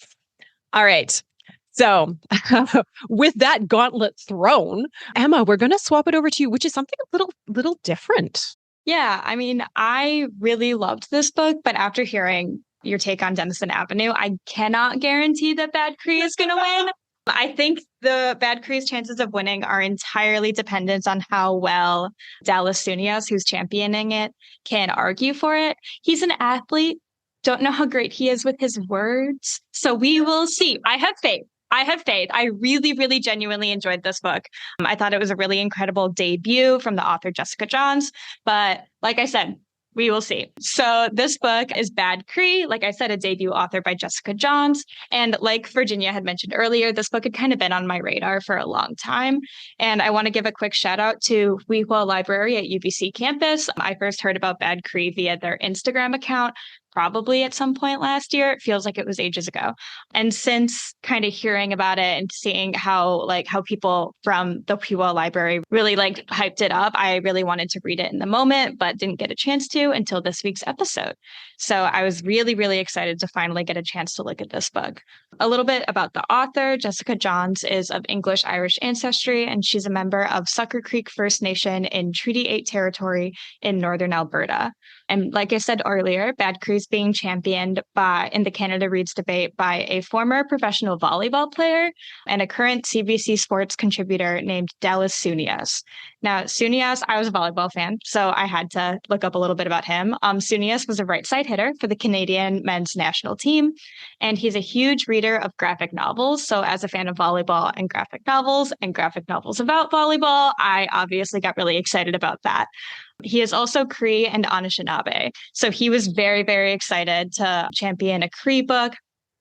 All right. So with that gauntlet thrown, Emma, we're going to swap it over to you, which is something a little different. Yeah, I mean, I really loved this book, but after hearing your take on Denison Avenue. I cannot guarantee that Bad Cree is going to win. I think the Bad Cree's chances of winning are entirely dependent on how well Dallas Sunias, who's championing it, can argue for it. He's an athlete. Don't know how great he is with his words. So we will see. I have faith. I really, really genuinely enjoyed this book. I thought it was a really incredible debut from the author Jessica Johns. But like I said, we will see. So this book is Bad Cree, like I said, a debut author by Jessica Johns. And like Virginia had mentioned earlier, this book had kind of been on my radar for a long time. And I want to give a quick shout out to Weehua Library at UBC campus. I first heard about Bad Cree via their Instagram account, probably at some point last year. It feels like it was ages ago. And since kind of hearing about it and seeing how people from the Weehua Library really hyped it up, I really wanted to read it in the moment, but didn't get a chance to until this week's episode. So I was really, really excited to finally get a chance to look at this book. A little bit about the author. Jessica Johns is of English-Irish ancestry, and she's a member of Sucker Creek First Nation in Treaty 8 territory in northern Alberta. And like I said earlier, Bad Cree is being championed in the Canada Reads debate by a former professional volleyball player and a current CBC Sports contributor named Dallas Sunias. Now, Sunias, I was a volleyball fan, so I had to look up a little bit about him. Sunias was a right side hitter for the Canadian men's national team, and he's a huge reader of graphic novels. So as a fan of volleyball and graphic novels about volleyball, I obviously got really excited about that. He is also Cree and Anishinaabe. So he was very, very excited to champion a Cree book,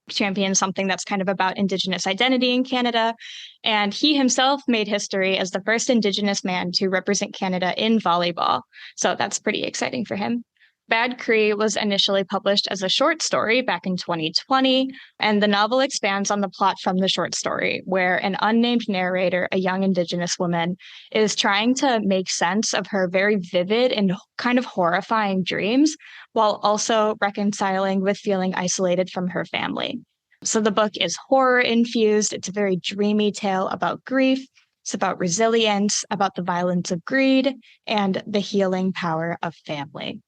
champion something that's kind of about Indigenous identity in Canada. And he himself made history as the first Indigenous man to represent Canada in volleyball. So that's pretty exciting for him. Bad Cree was initially published as a short story back in 2020, and the novel expands on the plot from the short story, where an unnamed narrator, a young Indigenous woman, is trying to make sense of her very vivid and kind of horrifying dreams, while also reconciling with feeling isolated from her family. So the book is horror-infused. It's a very dreamy tale about grief. It's about resilience, about the violence of greed, and the healing power of family.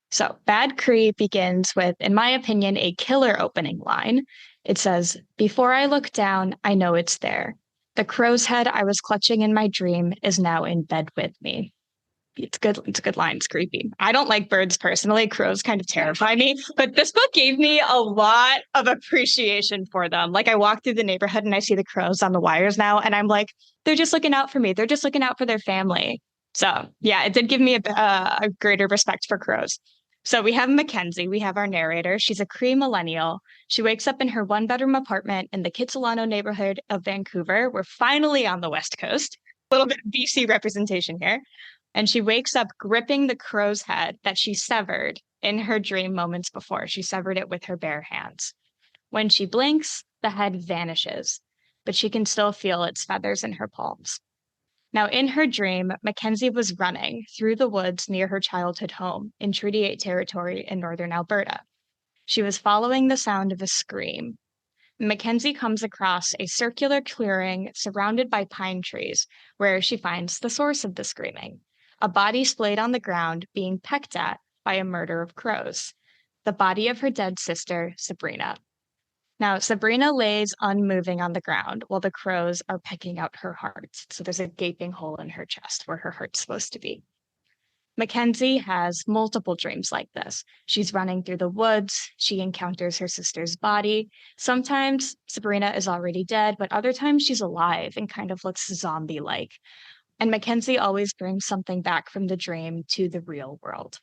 So Bad Cree begins with, in my opinion, a killer opening line. It says, "Before I look down, I know it's there. The crow's head I was clutching in my dream is now in bed with me." It's good. It's a good line. It's creepy. I don't like birds personally. Crows kind of terrify me, but this book gave me a lot of appreciation for them. Like I walk through the neighborhood and I see the crows on the wires now, and I'm like, they're just looking out for me. They're just looking out for their family. So yeah, it did give me a greater respect for crows. So we have Mackenzie. We have our narrator. She's a Cree millennial. She wakes up in her one-bedroom apartment in the Kitsilano neighborhood of Vancouver. We're finally on the West Coast. A little bit of BC representation here. And she wakes up gripping the crow's head that she severed in her dream moments before. She severed it with her bare hands. When she blinks, the head vanishes, but she can still feel its feathers in her palms. Now, in her dream, Mackenzie was running through the woods near her childhood home in Treaty 8 territory in northern Alberta. She was following the sound of a scream. Mackenzie comes across a circular clearing surrounded by pine trees, where she finds the source of the screaming, a body splayed on the ground being pecked at by a murder of crows, the body of her dead sister, Sabrina. Now, Sabrina lays unmoving on the ground while the crows are pecking out her heart. So there's a gaping hole in her chest where her heart's supposed to be. Mackenzie has multiple dreams like this. She's running through the woods. She encounters her sister's body. Sometimes Sabrina is already dead, but other times she's alive and kind of looks zombie-like. And Mackenzie always brings something back from the dream to the real world.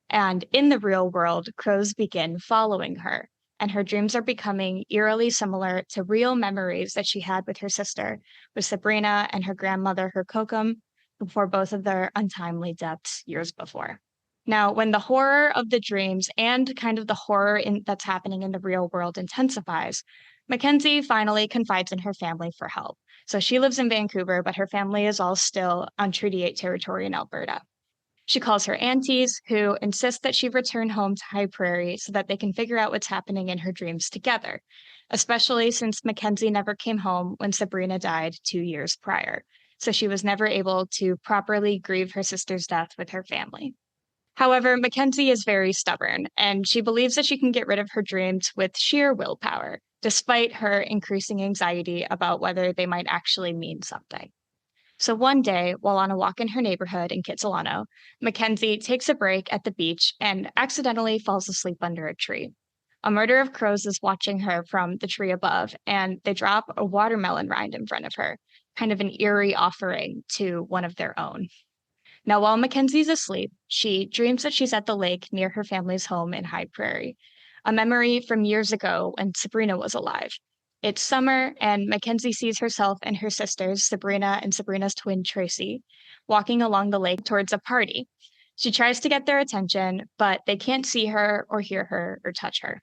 And in the real world, crows begin following her, and her dreams are becoming eerily similar to real memories that she had with her sister, with Sabrina and her grandmother, her Kokum, before both of their untimely deaths years before. Now, when the horror of the dreams and kind of the horror that's happening in the real world intensifies, Mackenzie finally confides in her family for help. So she lives in Vancouver, but her family is all still on Treaty 8 territory in Alberta. She calls her aunties, who insist that she return home to High Prairie so that they can figure out what's happening in her dreams together, especially since Mackenzie never came home when Sabrina died 2 years prior. So she was never able to properly grieve her sister's death with her family. However, Mackenzie is very stubborn, and she believes that she can get rid of her dreams with sheer willpower, despite her increasing anxiety about whether they might actually mean something. So one day, while on a walk in her neighborhood in Kitsilano, Mackenzie takes a break at the beach and accidentally falls asleep under a tree. A murder of crows is watching her from the tree above, and they drop a watermelon rind in front of her, kind of an eerie offering to one of their own. Now, while Mackenzie's asleep, she dreams that she's at the lake near her family's home in High Prairie, a memory from years ago when Sabrina was alive. It's summer, and Mackenzie sees herself and her sisters, Sabrina and Sabrina's twin Tracy, walking along the lake towards a party. She tries to get their attention, but they can't see her or hear her or touch her.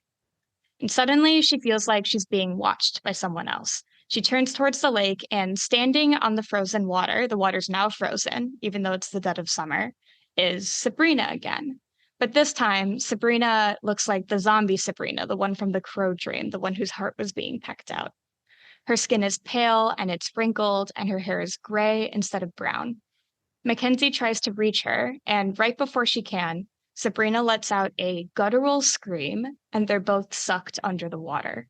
And suddenly, she feels like she's being watched by someone else. She turns towards the lake, and standing on the frozen water, the water's now frozen, even though it's the dead of summer, is Sabrina again. But this time, Sabrina looks like the zombie Sabrina, the one from the crow dream, the one whose heart was being pecked out. Her skin is pale and it's wrinkled, and her hair is gray instead of brown. Mackenzie tries to reach her, and right before she can, Sabrina lets out a guttural scream, and they're both sucked under the water.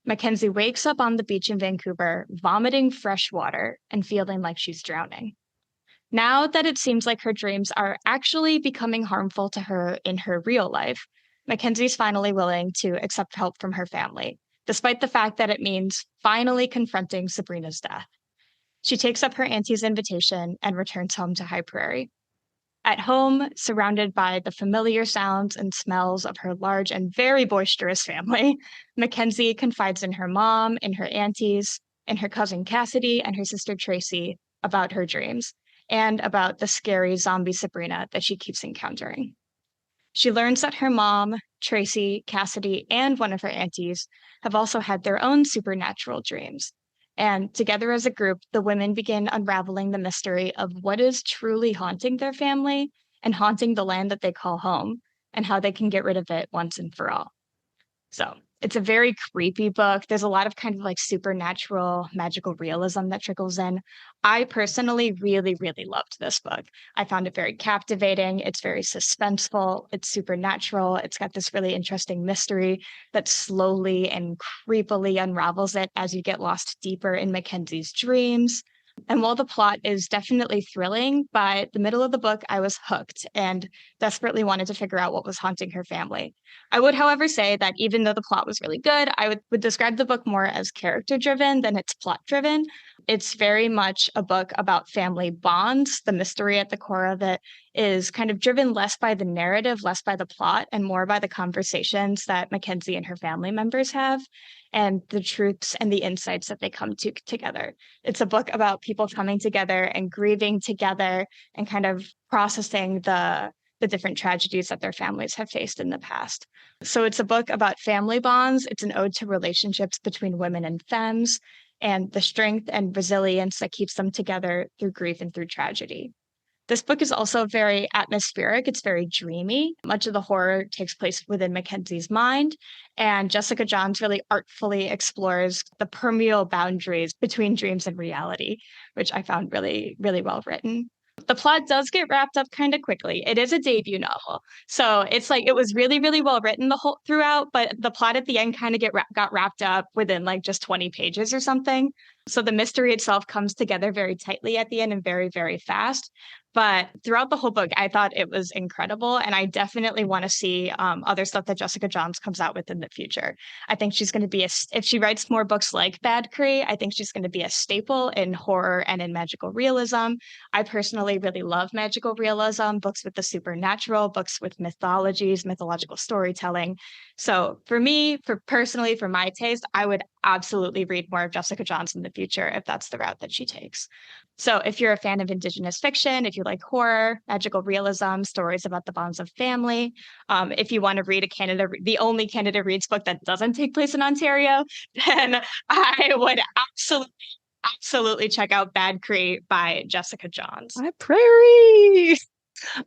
Mackenzie wakes up on the beach in Vancouver, vomiting fresh water and feeling like she's drowning. Now that it seems like her dreams are actually becoming harmful to her in her real life, Mackenzie's finally willing to accept help from her family, despite the fact that it means finally confronting Sabrina's death. She takes up her auntie's invitation and returns home to High Prairie. At home, surrounded by the familiar sounds and smells of her large and very boisterous family, Mackenzie confides in her mom, in her aunties, in her cousin Cassidy, and her sister Tracy about her dreams and about the scary zombie Sabrina that she keeps encountering. She learns that her mom, Tracy, Cassidy, and one of her aunties have also had their own supernatural dreams. And together as a group, the women begin unraveling the mystery of what is truly haunting their family and haunting the land that they call home, and how they can get rid of it once and for all. So it's a very creepy book. There's a lot of kind of like supernatural, magical realism that trickles in. I personally really, really loved this book. I found it very captivating. It's very suspenseful. It's supernatural. It's got this really interesting mystery that slowly and creepily unravels it as you get lost deeper in Mackenzie's dreams. And while the plot is definitely thrilling, by the middle of the book, I was hooked and desperately wanted to figure out what was haunting her family. I would, however, say that even though the plot was really good, I would describe the book more as character driven than it's plot driven. It's very much a book about family bonds. The mystery at the core of it is kind of driven less by the narrative, less by the plot, and more by the conversations that Mackenzie and her family members have and the truths and the insights that they come to together. It's a book about people coming together and grieving together and kind of processing the different tragedies that their families have faced in the past. So it's a book about family bonds. It's an ode to relationships between women and femmes and the strength and resilience that keeps them together through grief and through tragedy. This book is also very atmospheric. It's very dreamy. Much of the horror takes place within Mackenzie's mind, and Jessica Johns really artfully explores the permeable boundaries between dreams and reality, which I found really, really well written. The plot does get wrapped up kind of quickly. It is a debut novel. So it's like it was really, really well written the whole throughout, but the plot at the end kind of got wrapped up within like just 20 pages or something. So the mystery itself comes together very tightly at the end and very, very fast. But throughout the whole book, I thought it was incredible. And I definitely want to see other stuff that Jessica Johns comes out with in the future. I think she's going to be if she writes more books like Bad Cree, I think she's going to be a staple in horror and in magical realism. I personally really love magical realism, books with the supernatural, books with mythologies, mythological storytelling. So for me, personally, for my taste, I would absolutely read more of Jessica Johns in the future if that's the route that she takes. So if you're a fan of Indigenous fiction, if you like horror, magical realism, stories about the bonds of family, if you want to read the only Canada Reads book that doesn't take place in Ontario, then I would absolutely check out Bad Cree by Jessica Johns. My prairie.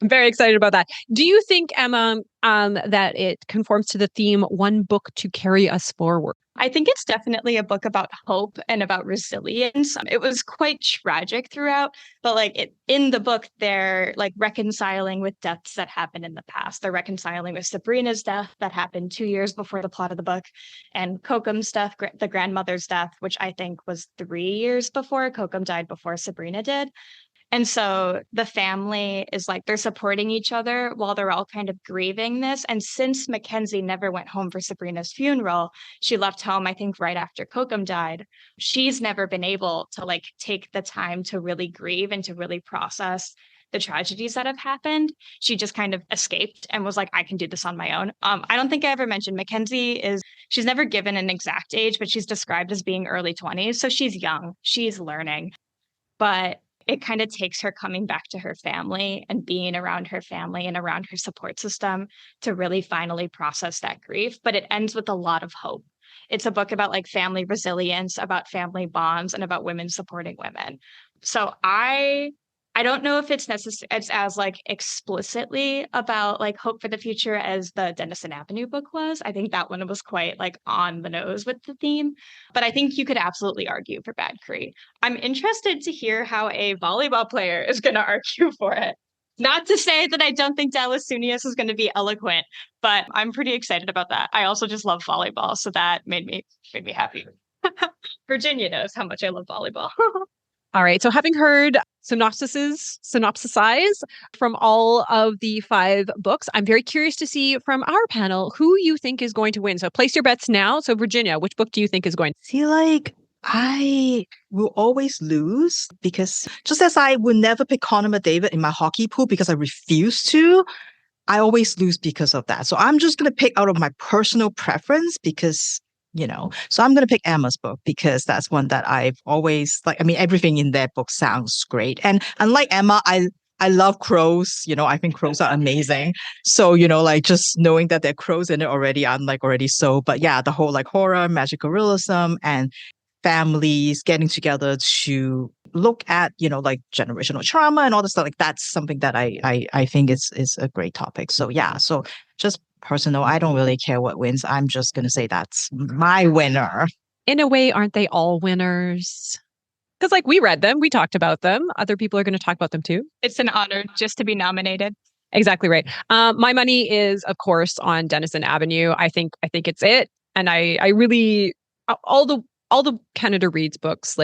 I'm very excited about that. Do you think, Emma, that it conforms to the theme one book to carry us forward? I think it's definitely a book about hope and about resilience. It was quite tragic throughout, but in the book, they're like reconciling with deaths that happened in the past. They're reconciling with Sabrina's death that happened 2 years before the plot of the book, and Kokum's death, the grandmother's death, which I think was 3 years before. Kokum died before Sabrina did. And so the family is like, they're supporting each other while they're all kind of grieving this. And since Mackenzie never went home for Sabrina's funeral, she left home, I think, right after Kokum died. She's never been able to take the time to really grieve and to really process the tragedies that have happened. She just kind of escaped and was like, I can do this on my own. I don't think I ever mentioned she's never given an exact age, but she's described as being early 20s. So she's young, she's learning. But it kind of takes her coming back to her family and being around her family and around her support system to really finally process that grief. But it ends with a lot of hope. It's a book about family resilience, about family bonds, and about women supporting women. So I don't know if it's necessary. It's as explicitly about hope for the future as the Denison Avenue book was. I think that one was quite on the nose with the theme, but I think you could absolutely argue for Bad Cree. I'm interested to hear how a volleyball player is going to argue for it. Not to say that I don't think Dallas Sunius is going to be eloquent, but I'm pretty excited about that. I also just love volleyball, so that made me happy. Virginia knows how much I love volleyball. All right. So having heard synopsisize from all of the 5 books, I'm very curious to see from our panel who you think is going to win. So place your bets now. So Virginia, which book do you think is going to See, I will always lose because just as I would never pick Connor McDavid in my hockey pool because I refuse to, I always lose because of that. So I'm just going to pick out of my personal preference because so I'm going to pick Emma's book because that's one that I've always everything in that book sounds great. And unlike Emma, I love crows. I think crows are amazing. So, just knowing that there are crows in it already, I'm already sold. But yeah, the whole horror, magical realism, and families getting together to look at, generational trauma and all this stuff. That's something that I think is a great topic. So yeah, so just personal, I don't really care what wins. I'm just going to say that's my winner. In a way, aren't they all winners? Because we read them, we talked about them. Other people are going to talk about them too. It's an honor just to be nominated. Exactly right. My money is, of course, on Denison Avenue. I think it's it. And I really, all the Canada Reads books,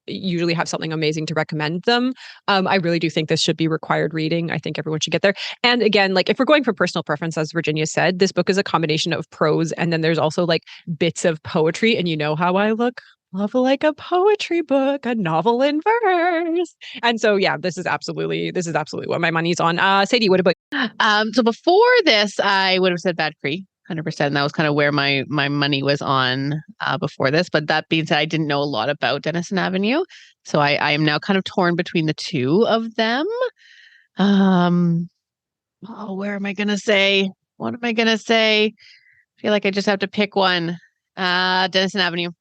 usually have something amazing to recommend them. I really do think this should be required reading. I think everyone should get there. And again, if we're going for personal preference, as Virginia said, this book is a combination of prose and then there's also bits of poetry. And you know how I love a poetry book, a novel in verse. And so yeah, this is absolutely what my money's on. Sadie, what about you? So before this, I would have said Bad Cree. 100%. That was kind of where my money was on before this. But that being said, I didn't know a lot about Denison Avenue. So I am now kind of torn between the two of them. Where am I going to say? What am I going to say? I feel like I just have to pick one. Denison Avenue.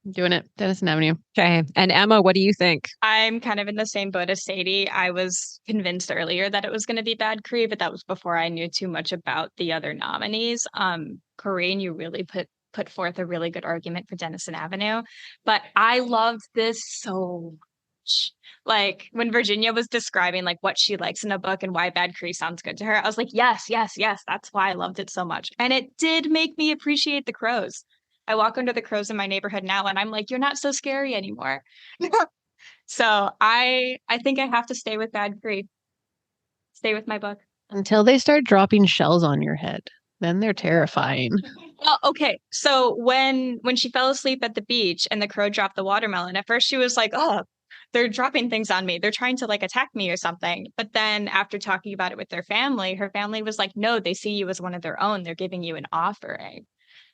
I'm doing it. Denison Avenue. Okay. And Emma, what do you think? I'm kind of in the same boat as Sadie. I was convinced earlier that it was going to be Bad Cree, but that was before I knew too much about the other nominees. Corinne, you really put forth a really good argument for Denison Avenue, but I loved this so much. When Virginia was describing what she likes in a book and why Bad Cree sounds good to her, I was like, yes, that's why I loved it so much. And it did make me appreciate the crows. I walk under the crows in my neighborhood now and I'm like, you're not so scary anymore. So I think I have to stay with Bad Cree. Stay with my book. Until they start dropping shells on your head. Then they're terrifying. Well, okay. So when she fell asleep at the beach and the crow dropped the watermelon, at first she was like, oh, they're dropping things on me. They're trying to attack me or something. But then after talking about it with her family was like, no, they see you as one of their own. They're giving you an offering.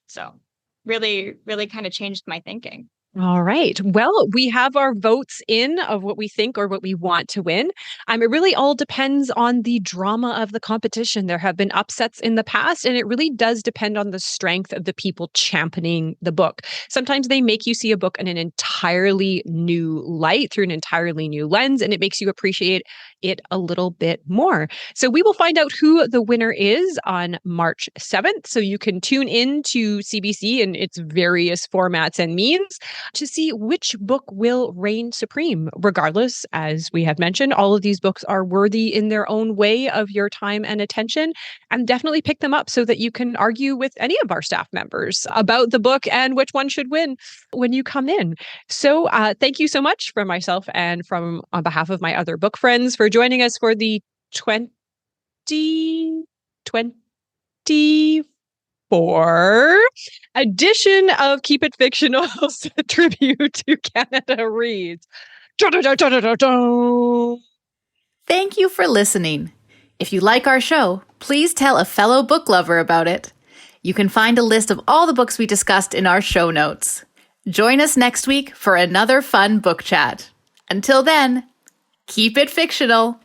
So really, really kind of changed my thinking. All right. Well, we have our votes in of what we think or what we want to win. It really all depends on the drama of the competition. There have been upsets in the past, and it really does depend on the strength of the people championing the book. Sometimes they make you see a book in an entirely new light through an entirely new lens, and it makes you appreciate it a little bit more. So we will find out who the winner is on March 7th. So you can tune in to CBC and its various formats and means to see which book will reign supreme. Regardless, as we have mentioned, all of these books are worthy in their own way of your time and attention. And definitely pick them up so that you can argue with any of our staff members about the book and which one should win when you come in. So thank you so much from myself and on behalf of my other book friends for joining us for the 2024 edition of Keep It Fictional's tribute to Canada Reads. Thank you for listening. If you like our show, please tell a fellow book lover about it. You can find a list of all the books we discussed in our show notes. Join us next week for another fun book chat. Until then, keep it fictional.